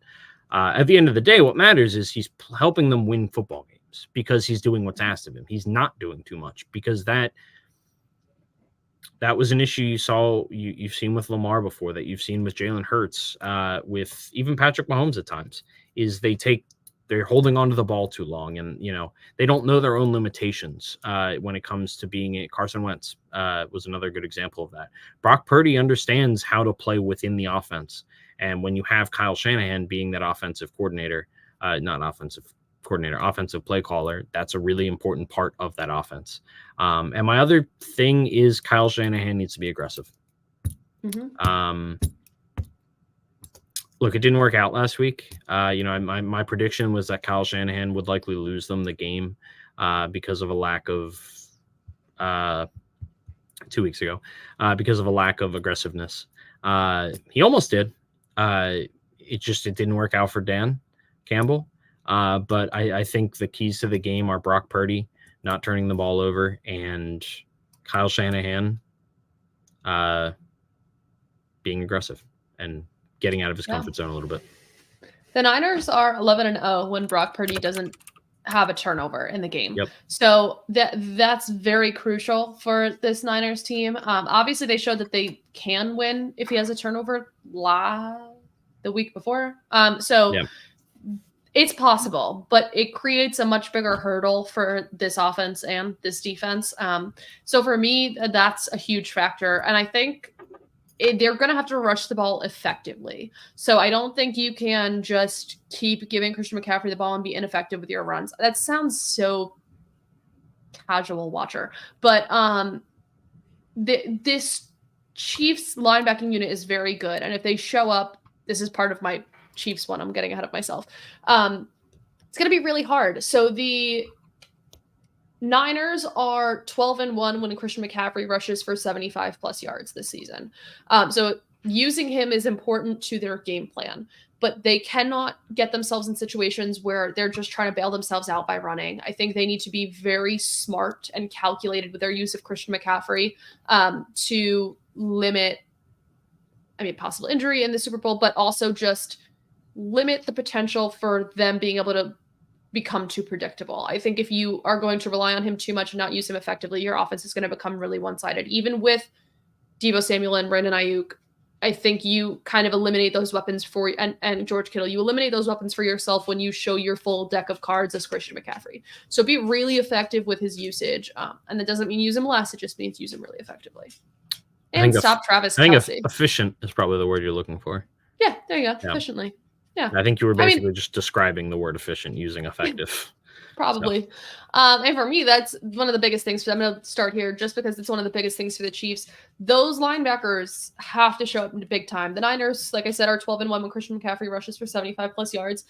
at the end of the day, what matters is he's helping them win football games because he's doing what's asked of him. He's not doing too much because that was an issue you've seen with Lamar before, that you've seen with Jalen Hurts, with even Patrick Mahomes at times, is they're holding on to the ball too long, and they don't know their own limitations when it comes to being Carson Wentz was another good example of that. Brock Purdy understands how to play within the offense, and when you have Kyle Shanahan being that offensive coordinator, offensive play caller, that's a really important part of that offense. And my other thing is Kyle Shanahan needs to be aggressive. Mm-hmm. Look, it didn't work out last week. My prediction was that Kyle Shanahan would likely lose them the game because of a lack of 2 weeks ago, because of a lack of aggressiveness. He almost did. It didn't work out for Dan Campbell. But I think the keys to the game are Brock Purdy not turning the ball over and Kyle Shanahan being aggressive and getting out of his comfort zone a little bit.
The Niners are 11-0 when Brock Purdy doesn't have a turnover in the game.
Yep.
So that's very crucial for this Niners team. Obviously, they showed that they can win if he has a turnover the week before. It's possible, but it creates a much bigger hurdle for this offense and this defense. So for me, that's a huge factor. And I think they're going to have to rush the ball effectively. So I don't think you can just keep giving Christian McCaffrey the ball and be ineffective with your runs. That sounds so casual watcher. But this Chiefs linebacking unit is very good. And if they show up, this is part of my Chiefs one. I'm getting ahead of myself. It's going to be really hard. So the Niners are 12-1 when Christian McCaffrey rushes for 75 plus yards this season. So using him is important to their game plan, but they cannot get themselves in situations where they're just trying to bail themselves out by running. I think they need to be very smart and calculated with their use of Christian McCaffrey to limit, possible injury in the Super Bowl, but also just limit the potential for them being able to become too predictable. I think if you are going to rely on him too much and not use him effectively, your offense is going to become really one-sided. Even with Deebo Samuel and Brandon Ayuk, I think you kind of eliminate those weapons for and George Kittle. You eliminate those weapons for yourself when you show your full deck of cards as Christian McCaffrey. So be really effective with his usage. And that doesn't mean use him less. It just means use him really effectively. And stop Travis Kelce.
I think efficient is probably the word you're looking for.
Yeah, there you go. Yeah. Efficiently. Yeah.
I think you were basically just describing the word efficient using effective.
Probably. So. And for me, that's one of the biggest things. I'm going to start here just because it's one of the biggest things for the Chiefs. Those linebackers have to show up in big time. The Niners, like I said, are 12-1 when Christian McCaffrey rushes for 75 plus yards.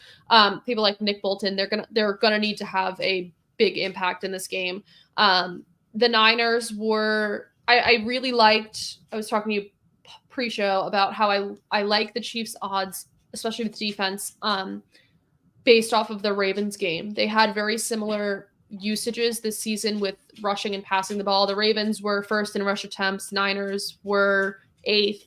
People like Nick Bolton, they're gonna need to have a big impact in this game. The Niners were, I really liked, I was talking to you pre-show about how I like the Chiefs odds, especially with defense, based off of the Ravens game. They had very similar usages this season with rushing and passing the ball. The Ravens were first in rush attempts. Niners were 8th.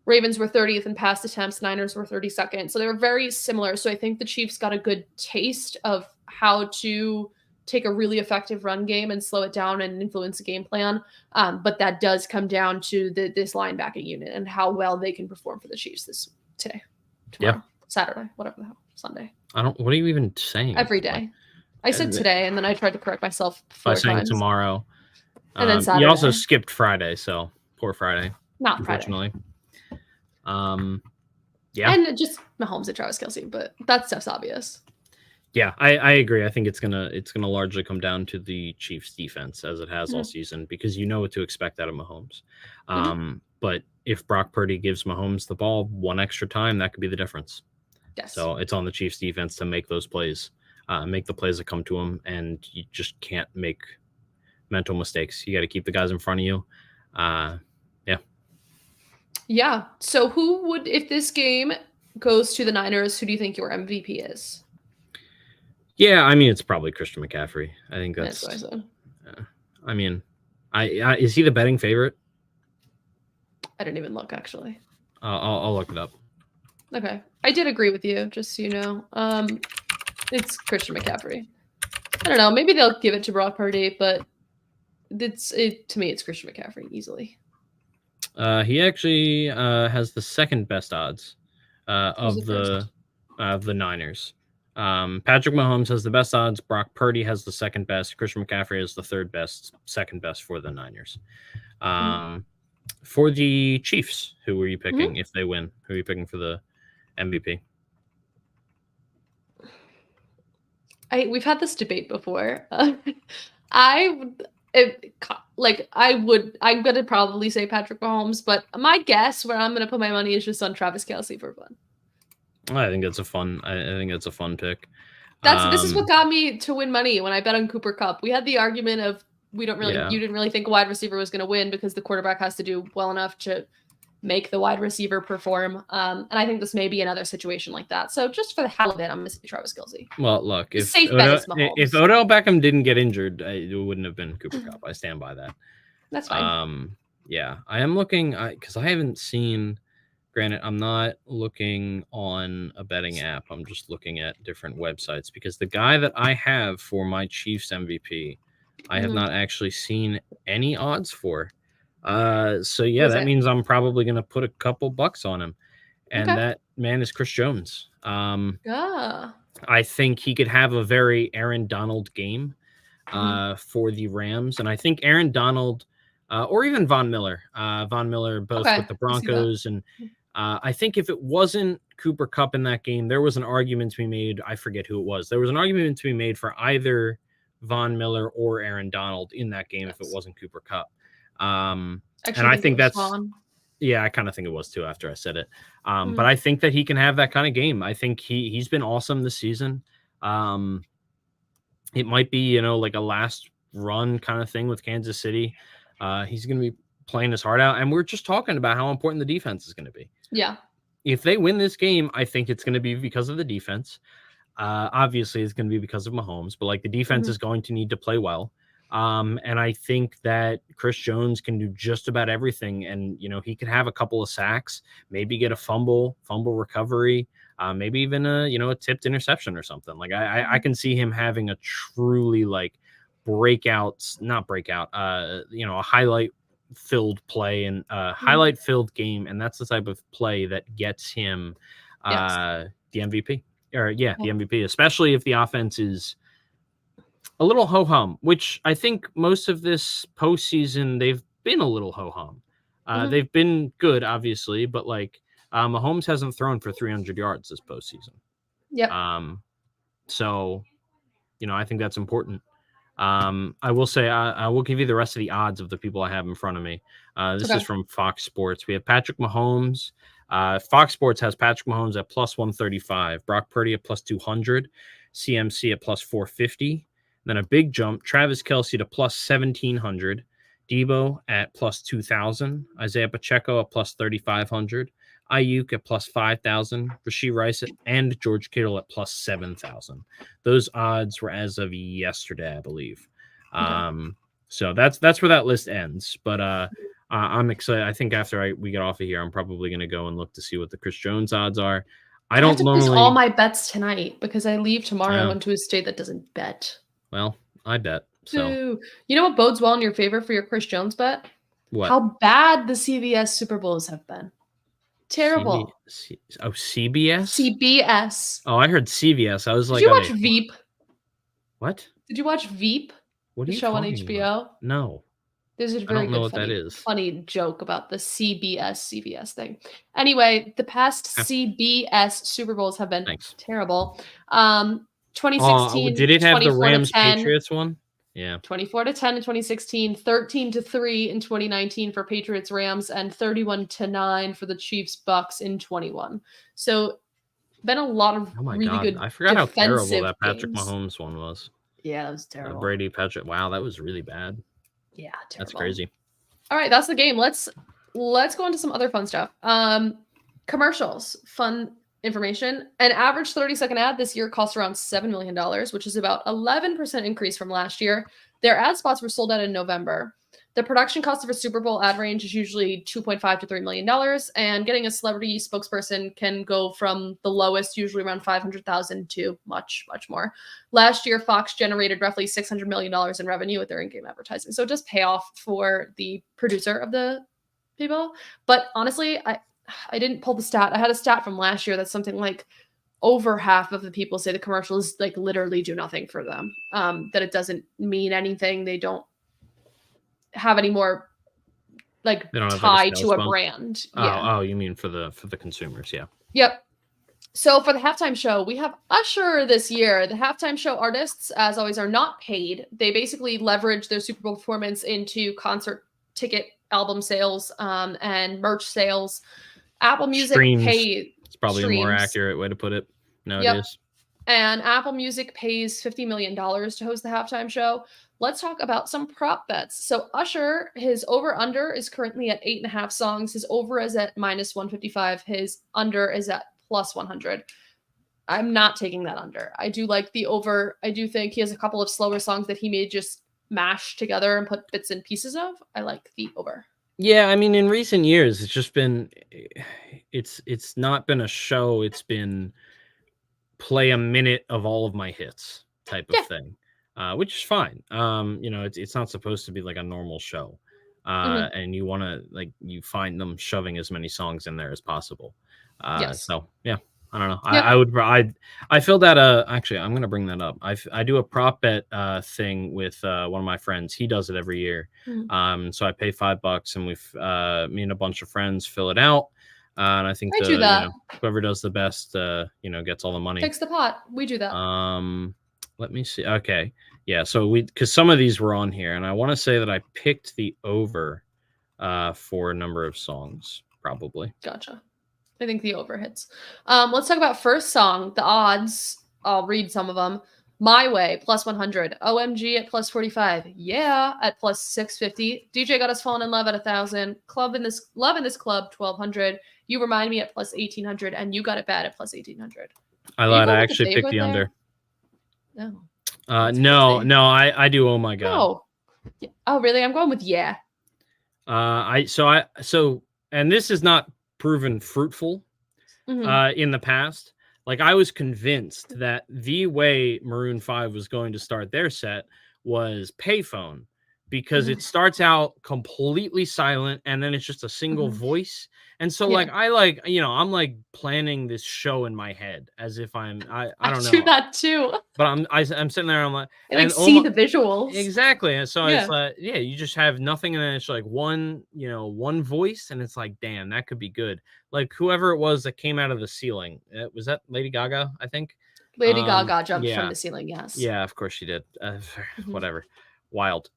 Ravens were 30th in pass attempts. Niners were 32nd. So they were very similar. So I think the Chiefs got a good taste of how to take a really effective run game and slow it down and influence the game plan. But that does come down to this linebacking unit and how well they can perform for the Chiefs tomorrow, Saturday, whatever the hell, Sunday.
What are you even saying?
Every day. I said today, and then I tried to correct myself
by saying tomorrow.
And then Saturday.
You also skipped Friday, so poor Friday.
Not
unfortunately.
Friday. And just Mahomes and Travis Kelce, but that stuff's obvious.
Yeah, I agree. I think it's gonna largely come down to the Chiefs defense as it has all season, because you know what to expect out of Mahomes. But if Brock Purdy gives Mahomes the ball one extra time, that could be the difference.
Yes.
So it's on the Chiefs defense to make those plays, make the plays that come to them, and you just can't make mental mistakes. You got to keep the guys in front of you.
Yeah. So who would, if this game goes to the Niners, who do you think your MVP is?
Yeah, it's probably Christian McCaffrey. I think that's what I said. Is he the betting favorite?
I didn't even look, actually.
I'll look it up.
Okay. I did agree with you, just so you know. It's Christian McCaffrey. I don't know. Maybe they'll give it to Brock Purdy, but to me, it's Christian McCaffrey easily.
He actually has the second best odds of the Niners. Patrick Mahomes has the best odds. Brock Purdy has the second best. Christian McCaffrey has the third best, second best for the Niners. For the Chiefs, who were you picking if they win? Who are you picking for the MVP?
We've had this debate before. I'm going to probably say Patrick Mahomes, but my guess where I'm going to put my money is just on Travis Kelce for fun.
I think that's a fun pick.
This is what got me to win money when I bet on Cooper Kupp. We had the argument of you didn't really think a wide receiver was going to win because the quarterback has to do well enough to make the wide receiver perform. And I think this may be another situation like that. So just for the hell of it, I'm going to say Travis Kelce.
Well, look, if Odell Beckham didn't get injured, it wouldn't have been Cooper Kupp. I stand by that.
That's fine.
Yeah, I am looking because I haven't seen. Granted, I'm not looking on a betting app. I'm just looking at different websites because the guy that I have for my Chiefs MVP, I have not actually seen any odds for. So yeah, that means I'm probably going to put a couple bucks on him. And that man is Chris Jones. I think he could have a very Aaron Donald game for the Rams. And I think Aaron Donald or even Von Miller. Von Miller, both
Okay,
with the
I see that.
Broncos. And I think if it wasn't Cooper Kupp in that game, there was an argument to be made. I forget who it was. There was an argument to be made for either Von Miller or Aaron Donald in that game if it wasn't Cooper Kupp.
Actually,
And I think that's
Vaughn.
yeah, I kind of think it was too after I said it. But I think that he can have that kind of game. I think he's been awesome this season. It might be, like a last run kind of thing with Kansas City. He's going to be playing his heart out. And we're just talking about how important the defense is going to be.
Yeah.
If they win this game, I think it's going to be because of the defense. Obviously, it's going to be because of Mahomes, but like the defense is going to need to play well. And I think that Chris Jones can do just about everything. And, he could have a couple of sacks, maybe get a fumble recovery, maybe even a tipped interception or something. Like I can see him having a truly like a highlight filled play and highlight filled game. And that's the type of play that gets him the MVP the MVP, especially if the offense is a little ho-hum, which I think most of this postseason, they've been a little ho-hum. They've been good, obviously, but like Mahomes hasn't thrown for 300 yards this postseason.
Yep.
So, I think that's important. I will say I will give you the rest of the odds of the people I have in front of me. This is from Fox Sports. We have Patrick Mahomes. Fox Sports has Patrick Mahomes at plus 135, Brock Purdy at plus 200, CMC at plus 450. Then a big jump, Travis Kelce to plus 1,700, Debo at plus 2,000, Isaiah Pacheco at plus 3,500, Ayuk at plus 5,000, Rashee Rice and George Kittle at plus 7,000. Those odds were as of yesterday, I believe. So that's where that list ends. But I'm excited. I think after we get off of here, I'm probably going to go and look to see what the Chris Jones odds are. I don't normally
place all my bets tonight because I leave tomorrow into a state that doesn't bet.
Well, I bet. So
you know what bodes well in your favor for your Chris Jones bet?
What?
How bad the CBS Super Bowls have been. Terrible.
CBS?
CBS.
Oh, I heard CVS. I was like,
did you watch Veep?
What?
Did you watch Veep?
What are
the
you
show on
talking
HBO?
About? No.
There's a
I
very
don't know
good
what that is.
funny joke about the CBS thing. Anyway, the past CBS Super Bowls have been terrible. 2016.
Did it have the Rams Patriots one? Yeah.
24-10 in 2016, 13-3 in 2019 for Patriots Rams, and 31-9 for the Chiefs Bucks in 21. So been a lot of good.
I forgot how terrible that Patrick
games.
Mahomes one was.
Yeah, that was terrible.
Brady Patrick. Wow, that was really bad.
Yeah, terrible.
That's crazy.
All right, that's the game. Let's go into some other fun stuff. Commercials, fun information. An average 30-second ad this year costs around $7 million, which is about 11% increase from last year. Their ad spots were sold out in November. The production cost of a Super Bowl ad range is usually $2.5 to $3 million, and getting a celebrity spokesperson can go from the lowest, usually around $500,000, to much, much more. Last year, Fox generated roughly $600 million in revenue with their in-game advertising. So it does pay off for the producer of the people. But honestly, I didn't pull the stat. I had a stat from last year that's something like over half of the people say the commercials like literally do nothing for them. That it doesn't mean anything. They don't have any more like tie to a brand.
Oh, you mean for the consumers? Yeah.
Yep. So for the halftime show, we have Usher this year. The halftime show artists, as always, are not paid. They basically leverage their Super Bowl performance into concert ticket, album sales, and merch sales. Apple Music pays.
It's probably a more accurate way to put it nowadays. Yep.
And Apple Music pays $50 million to host the halftime show. Let's talk about some prop bets. So Usher, his over-under is currently at 8.5 songs. His over is at minus 155. His under is at plus 100. I'm not taking that under. I do like the over. I do think he has a couple of slower songs that he may just mash together and put bits and pieces of. I like the over.
Yeah, I mean, in recent years, it's just been, it's not been a show. It's been play a minute of all of my hits type of thing, which is fine. It's not supposed to be like a normal show. And you find them shoving as many songs in there as possible. So yeah. I don't know.
Yeah.
I filled out actually, I'm gonna bring that up. I do a prop bet thing with one of my friends. He does it every year. So I pay $5 and me and a bunch of friends fill it out. And I think
I do that.
whoever does the best gets all the money.
Takes the pot. We do that.
Let me see. Okay. Yeah, so because some of these were on here, and I want to say that I picked the over for a number of songs, probably.
Gotcha. I think the over hits. Let's talk about first song. The odds. I'll read some of them. My Way, plus 100. OMG at plus 45. Yeah, at plus 650. DJ Got Us Falling in Love at 1,000. Love in This Club, 1,200. You Remind Me at plus 1,800. And You Got It Bad at plus 1,800.
I lied. I actually picked the under.
No.
No, I do. Oh my god.
No. Oh really? I'm going with yeah.
And this is not proven fruitful in the past. Like, I was convinced that the way Maroon 5 was going to start their set was Payphone, because it starts out completely silent and then it's just a single voice. And so I'm like planning this show in my head as if I don't know.
I do that too.
But I'm sitting there, I'm like,
I see the visuals.
Exactly. And so it's like, you just have nothing, and then it's like one voice, and it's like, damn, that could be good. Like, whoever it was that came out of the ceiling, was that Lady Gaga? I think
Lady Gaga jumped from the ceiling. Yes.
Yeah, of course she did. Whatever. Wild.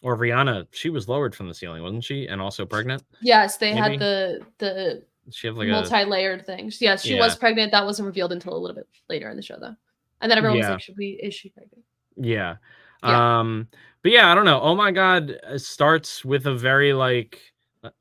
Or Rihanna, she was lowered from the ceiling, wasn't she? And also pregnant.
Yes, they had the
she have like
multi-layered things. Yes, she was pregnant. That wasn't revealed until a little bit later in the show, though. And then everyone was like, is she pregnant?
Yeah. But yeah, I don't know. Oh my god, starts with a very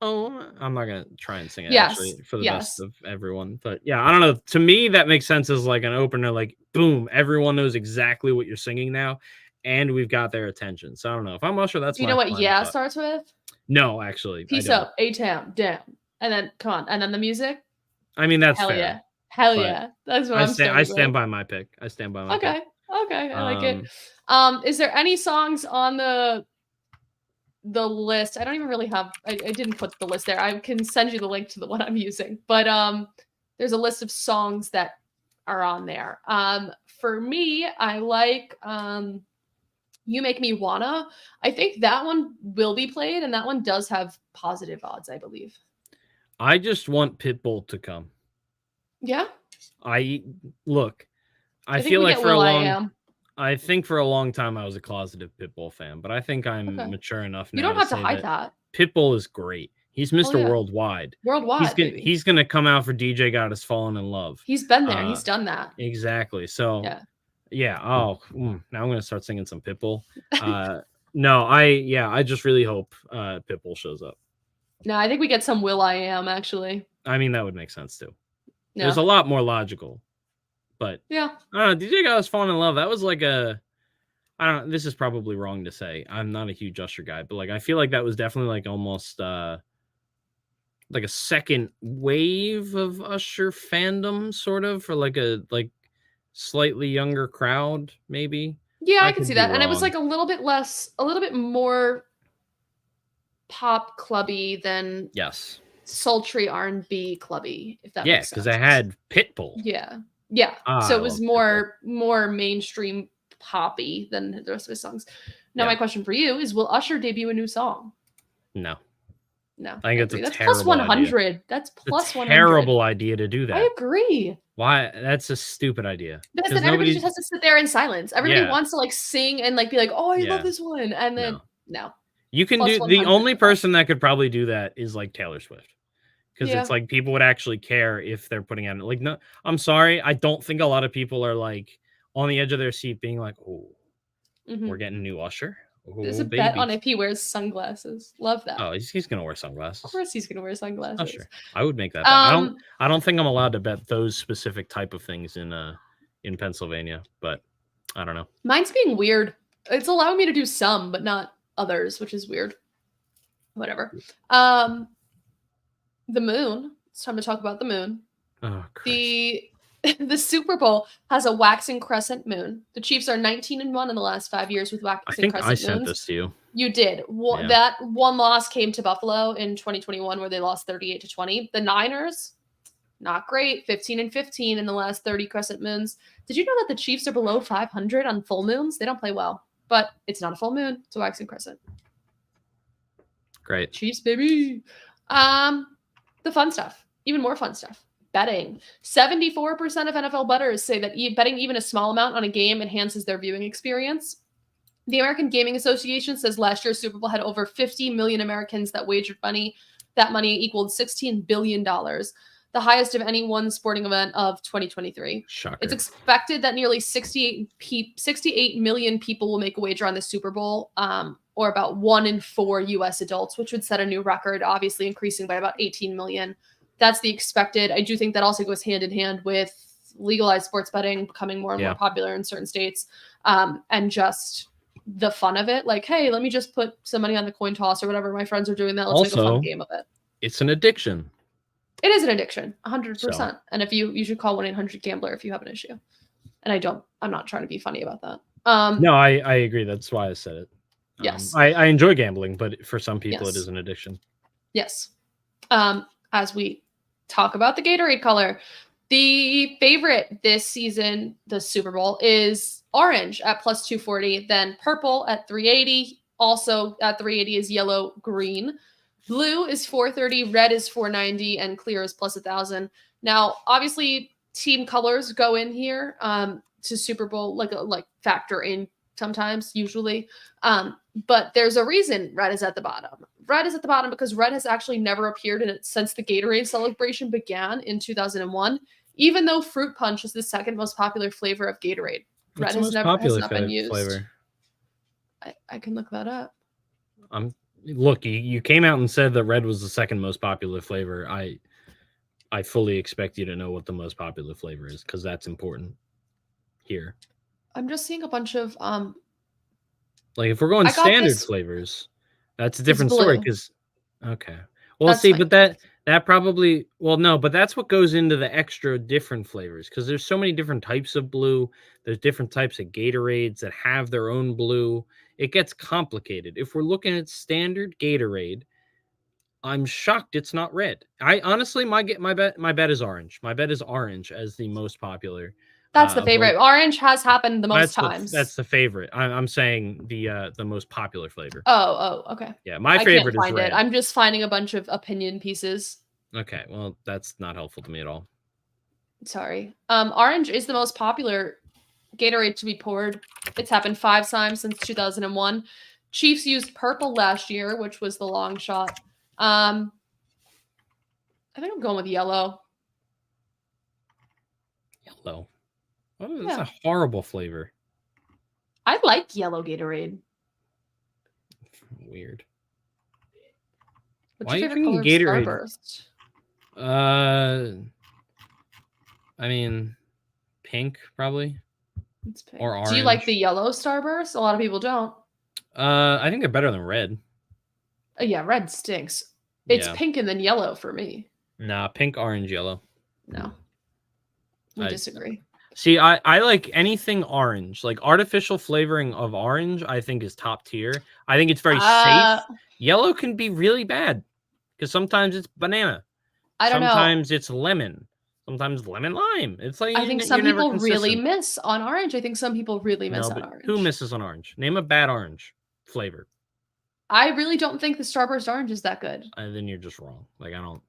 I'm not gonna try and sing it actually for the best of everyone. But yeah, I don't know. To me, that makes sense as like an opener, like boom, everyone knows exactly what you're singing now, and we've got their attention. So I don't know. If I'm Usher, that's
Do you know what starts with?
No, actually.
Peace up, A-Town, down. And then come on, and then the music.
I mean, that's
hell
fair.
Hell yeah. That's what
I stand by my pick. I stand by my pick.
Okay, I like it. Is there any songs on the list? I don't even really have I didn't put the list there. I can send you the link to the one I'm using. But there's a list of songs that are on there. For me, I like You Make Me Wanna. I think that one will be played, and that one does have positive odds, I believe.
I just want Pitbull to come.
Yeah.
I feel like I think for a long time I was a closeted Pitbull fan, but I think I'm mature enough now.
You don't have to hide that.
Pitbull is great. He's Mr. Worldwide. He's gonna come out for DJ Got Us Falling in Love.
He's been there. He's done that.
Exactly. So yeah. Oh, now I'm gonna start singing some Pitbull. I just really hope Pitbull shows up.
No, I think we get some Will.i.am actually.
I mean, that would make sense too. Yeah. There's a lot more logical. But
yeah,
I don't know. DJ Got Us Falling in Love. That was like I don't know. This is probably wrong to say. I'm not a huge Usher guy, but like I feel like that was definitely like almost like a second wave of Usher fandom, sort of, for like a slightly younger crowd, maybe.
Yeah, I can see that. And it was like a little bit more pop clubby than sultry R&B clubby, if that makes sense.
Yeah, because I had Pitbull.
Yeah. So it was more mainstream poppy than the rest of his songs. Now my question for you is, will Usher debut a new song?
No.
I think
that's
plus 100. Idea. That's plus 100.
Terrible idea to do that.
I agree.
Why? That's a stupid idea.
Because then everybody just has to sit there in silence. Everybody wants to like sing and like be like, oh, I love this one. And then no.
You can do the only person that could probably do that is like Taylor Swift. Because it's like people would actually care if they're putting out like, no, I'm sorry. I don't think a lot of people are like on the edge of their seat being like, oh, we're getting new Usher. Oh,
there's a bet on if he wears sunglasses. Love that.
Oh, he's gonna wear sunglasses.
Of course he's gonna wear sunglasses.
Usher. I would make that bet. I don't think I'm allowed to bet those specific type of things in Pennsylvania, but I don't know.
Mine's being weird. It's allowing me to do some, but not others, which is weird. Whatever. The moon. It's time to talk about the moon.
Oh, Christ.
The Super Bowl has a waxing crescent moon. The Chiefs are 19-1 in the last 5 years with waxing crescent moons. I
sent this to you.
You did. That one loss came to Buffalo in 2021 where they lost 38-20. The Niners, not great. 15-15 in the last 30 crescent moons. Did you know that the Chiefs are below 500 on full moons? They don't play well, but it's not a full moon. It's a waxing crescent.
Great.
Chiefs, baby. The fun stuff, even more fun stuff. Betting. 74% of NFL bettors say that betting even a small amount on a game enhances their viewing experience. The American Gaming Association says last year's Super Bowl had over 50 million Americans that wagered money. That money equaled $16 billion, the highest of any one sporting event of 2023.
Shocker.
It's expected that nearly 68 million people will make a wager on the Super Bowl, or about 1 in 4 U.S. adults, which would set a new record, obviously increasing by about 18 million. That's the expected. I do think that also goes hand in hand with legalized sports betting becoming more and more popular in certain states, and just the fun of it. Like, hey, let me just put some money on the coin toss or whatever. My friends are doing that. Let's make a fun game of it.
It's an addiction.
It is an addiction, 100%.
So.
And if you should call 1-800-GAMBLER if you have an issue. And I'm not trying to be funny about that.
No, I agree. That's why I said it.
Yes.
I enjoy gambling, but for some people
Yes.
it is an addiction.
Yes. As we talk about the Gatorade color, the favorite this season, the Super Bowl, is orange at plus 240, then purple at 380. Also at 380 is yellow, green. Blue is 430, red is 490, and clear is plus 1,000. Now, obviously, team colors go in here to Super Bowl, like factor in sometimes, usually. But there's a reason red is at the bottom. Red is at the bottom because red has actually never appeared in it since the Gatorade celebration began in 2001, even though fruit punch is the second most popular flavor of Gatorade. Red has not been used.
Flavor?
I can look that up.
Look, you came out and said that red was the second most popular flavor. I fully expect you to know what the most popular flavor is because that's important here.
I'm just seeing a bunch of
like if we're going standard flavors, that's a different story. Because well, that's see, fine. But that probably but that's what goes into the extra different flavors because there's so many different types of blue. There's different types of Gatorades that have their own blue. It gets complicated. If we're looking at standard Gatorade, I'm shocked it's not red. I honestly, my bet is orange. My bet is orange as the most popular.
That's the favorite. Orange has happened the most times.
That's the favorite. I'm saying the most popular flavor.
Oh, okay.
Yeah, my favorite is red.
I'm just finding a bunch of opinion pieces.
Okay, well, that's not helpful to me at all.
Sorry. Orange is the most popular Gatorade to be poured. It's happened 5 times since 2001. Chiefs used purple last year, which was the long shot. I think I'm going with yellow.
Yellow. Oh, that's a horrible flavor.
I like yellow Gatorade.
Weird.
What's your favorite color Gatorade?
Starburst? I mean, pink probably.
It's pink.
Or orange.
Do you like the yellow Starburst? A lot of people don't.
I think they're better than red.
Oh, yeah, red stinks. It's pink and then yellow for me.
Nah, pink, orange, yellow.
No. I disagree.
See, I like anything orange. Like artificial flavoring of orange, I think is top tier. I think it's very safe. Yellow can be really bad because sometimes it's banana.
I don't know.
Sometimes it's lemon. Sometimes lemon lime. It's like
I think some people really miss on orange. I think some people really miss on orange.
Who misses on orange? Name a bad orange flavor.
I really don't think the Starburst orange is that good.
Then you're just wrong. Like I don't.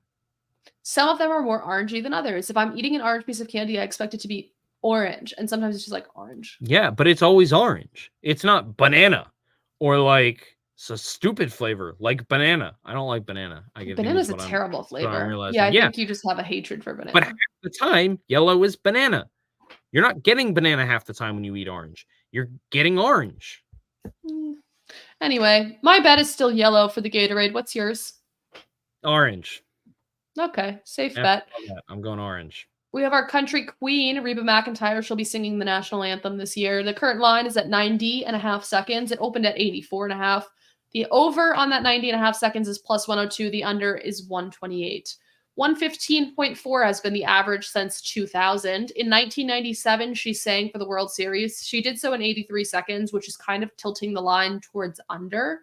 Some of them are more orangey than others. If I'm eating an orange piece of candy, I expect it to be orange, and sometimes it's just like orange.
Yeah, but it's always orange. It's not banana or like it's a stupid flavor like banana. I don't like banana.
Banana's a terrible flavor. Yeah, I think you just have a hatred for banana.
But half the time, yellow is banana. You're not getting banana half the time when you eat orange. You're getting orange.
Anyway, my bet is still yellow for the Gatorade. What's yours?
Orange.
Okay, safe bet.
I'm going orange.
We have our country queen, Reba McEntire. She'll be singing the national anthem this year. The current line is at 90.5 seconds. It opened at 84.5. The over on that 90.5 seconds is plus 102. The under is 128. 115.4 has been the average since 2000. In 1997, she sang for the World Series. She did so in 83 seconds, which is kind of tilting the line towards under.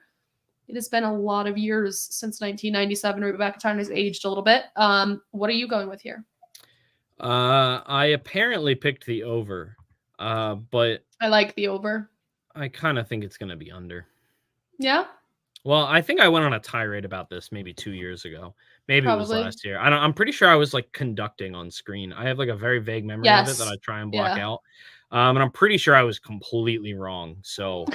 It has been a lot of years since 1997. Reba McEntire has aged a little bit. What are you going with here?
I apparently picked the over, but
I like the over.
I kind of think it's going to be under.
Yeah.
Well, I think I went on a tirade about this maybe 2 years ago. Maybe it was
Probably.
last year. I'm pretty sure I was like conducting on screen. I have like a very vague memory of it that
Yes.
I try and block
Yeah.
out. And I'm pretty sure I was completely wrong. So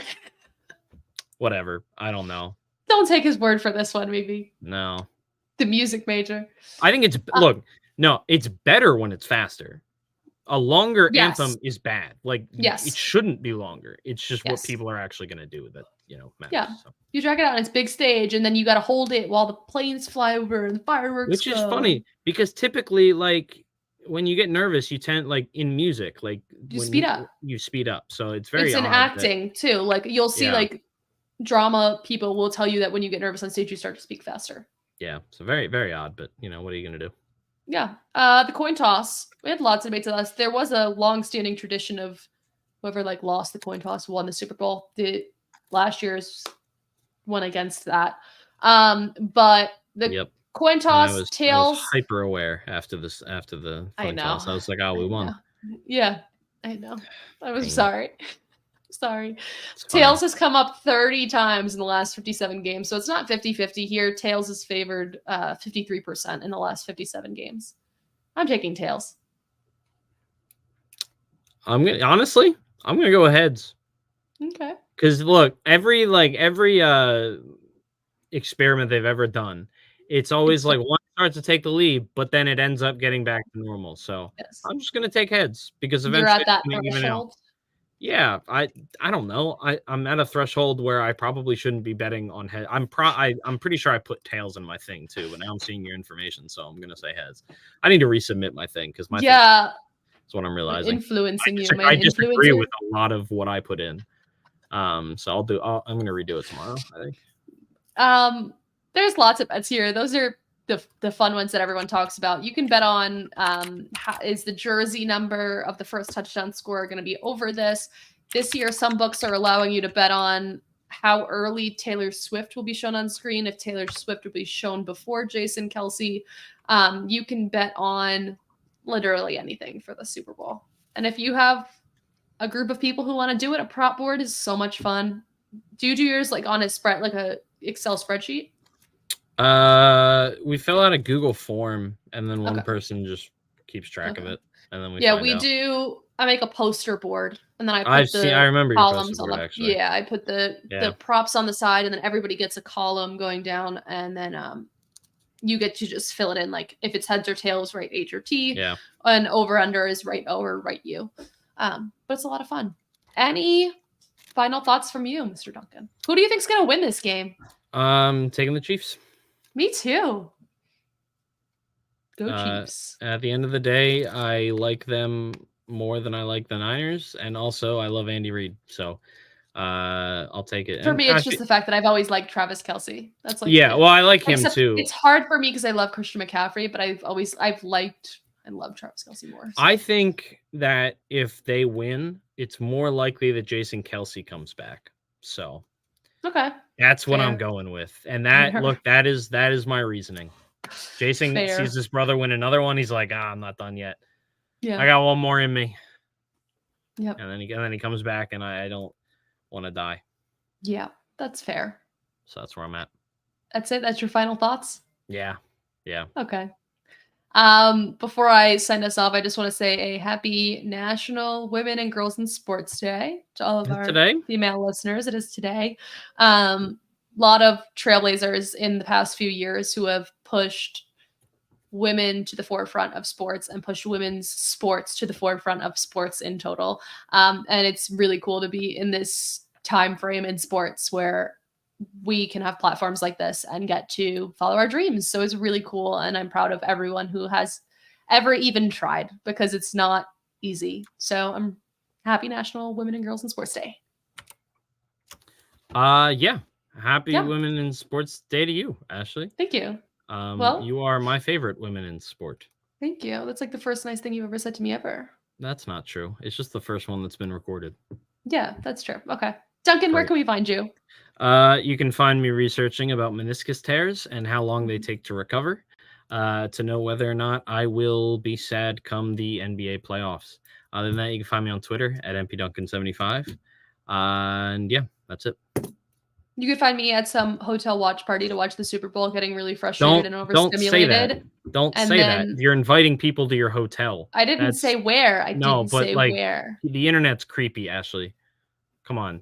whatever. I don't know.
Don't take his word for this one, maybe.
No.
The music major.
I think it's look, no, it's better when it's faster. A longer
Yes.
anthem is bad. Like
Yes.
it shouldn't be longer. It's just what
Yes.
people are actually going to do with it, matters.
Yeah.
So.
You drag it out on its big stage, and then you got to hold it while the planes fly over and the fireworks
Which is
go.
funny because typically, like when you get nervous, you tend like in music, like
You
when
speed up.
You speed up, so it's very.
It's in
odd
acting too. Like you'll see,
Yeah.
like drama people will tell you that when you get nervous on stage, you start to speak faster.
Yeah, so very, very odd. But what are you gonna do?
Yeah. The coin toss. We had lots of debates on this. There was a long-standing tradition of whoever like lost the coin toss won the Super Bowl. The last year's one against that. But the coin toss, tails.
I was hyper aware after the coin toss. I was like, oh, we won.
Yeah, I know. I was
Dang.
sorry. Sorry.
It's
Tails
fine.
has come up 30 times in the last 57 games, so it's not 50-50 here. Tails is favored 53% in the last 57 games. I'm taking Tails.
I'm gonna go with heads.
Okay.
Because look, every experiment they've ever done, it's always like one starts to take the lead, but then it ends up getting back to normal. So
yes.
I'm just gonna take heads because eventually
you're at that threshold.
Yeah, I don't know. I'm at a threshold where I probably shouldn't be betting on head. I'm pretty sure I put tails in my thing too, but now I'm seeing your information, so I'm gonna say heads. I need to resubmit my thing because my thing is what I'm realizing.
Influencing you.
I disagree with a lot of what I put in. So I'm gonna redo it tomorrow, I think.
There's lots of bets here. Those are the fun ones that everyone talks about. You can bet on is the jersey number of the first touchdown scorer going to be over this year. Some books are allowing you to bet on how early Taylor Swift will be shown on screen. If Taylor Swift will be shown before Jason Kelce, you can bet on literally anything for the Super Bowl. And if you have a group of people who want to do it, a prop board is so much fun. Do you do yours like on a spread, like a Excel spreadsheet?
We fill out a Google form, and then one person just keeps track of it, and then we
do. I make a poster board, and then I put
I remember your columns
on
board,
the
actually.
Yeah, I put the props on the side, and then everybody gets a column going down, and then you get to just fill it in. Like if it's heads or tails, write H or T.
Yeah.
And over under is write O or write U. But it's a lot of fun. Any final thoughts from you, Mr. Duncan? Who do you think's gonna win this game?
Taking the Chiefs.
Me too. Go Chiefs.
At the end of the day, I like them more than I like the Niners, and also I love Andy Reid, so I'll take it.
For me, it's just the fact that I've always liked Travis Kelce. That's like
well, I like him too.
It's hard for me because I love Christian McCaffrey, but I've liked and loved Travis Kelce more. So.
I think that if they win, it's more likely that Jason Kelce comes back. So
okay.
That's what I'm going with. And that is my reasoning. Jason sees his brother win another one. He's like, I'm not done yet.
Yeah.
I got one more in me.
Yep.
And then he comes back, and I don't want to die.
Yeah, that's fair.
So that's where I'm at.
That's it? That's your final thoughts?
Yeah. Yeah.
Okay. Before I sign us off, I just want to say a happy National Women and Girls in Sports Day to all of our female listeners. It is today. Lot of trailblazers in the past few years who have pushed women to the forefront of sports and pushed women's sports to the forefront of sports in total. And it's really cool to be in this time frame in sports where we can have platforms like this and get to follow our dreams. So it's really cool. And I'm proud of everyone who has ever even tried, because it's not easy. So I'm happy National Women and Girls in Sports Day.
Yeah. Happy Women in Sports Day to you, Ashley.
Thank you.
Well, you are my favorite women in sport.
Thank you. That's like the first nice thing you've ever said to me ever.
That's not true. It's just the first one that's been recorded.
Yeah, that's true. Okay. Duncan, where can we find you?
You can find me researching about meniscus tears and how long they take to recover. to know whether or not I will be sad come the NBA playoffs. Other than that, you can find me on Twitter at mpduncan75. And yeah, that's it.
You could find me at some hotel watch party to watch the Super Bowl, getting really frustrated and
Don't say that.
overstimulated.
Don't
And
say
then-
that. You're inviting people to your hotel.
I didn't say where. I didn't say where.
The internet's creepy, Ashley. Come on.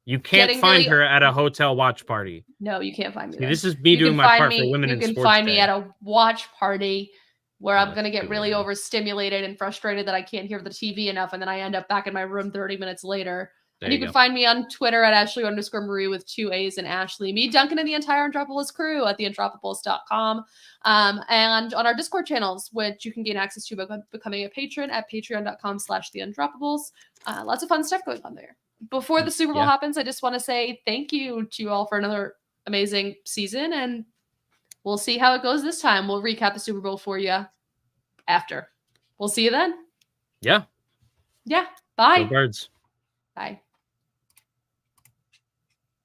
You can't
Getting
find
really-
her at a hotel watch party.
No, you can't find me
See,
there.
this is me
You
doing
can
my
find
part
me-
for women in sports.
You can find me
day.
at a watch party where I'm going to get
Good.
really overstimulated and frustrated that I can't hear the TV enough, and then I end up back in my room 30 minutes later.
There
And you
you
can
go.
find me on Twitter at Ashley_Marie with 2 A's and Ashley. Me, Duncan, and the entire Undroppables crew at theundroppables.com. And on our Discord channels, which you can gain access to by becoming a patron at patreon.com/theundroppables. Lots of fun stuff going on there. Before the Super Bowl happens, I just want to say thank you to you all for another amazing season, and we'll see how it goes this time. We'll recap the Super Bowl for you after. We'll see you then.
Yeah.
Yeah. Bye.
Go Birds.
Bye.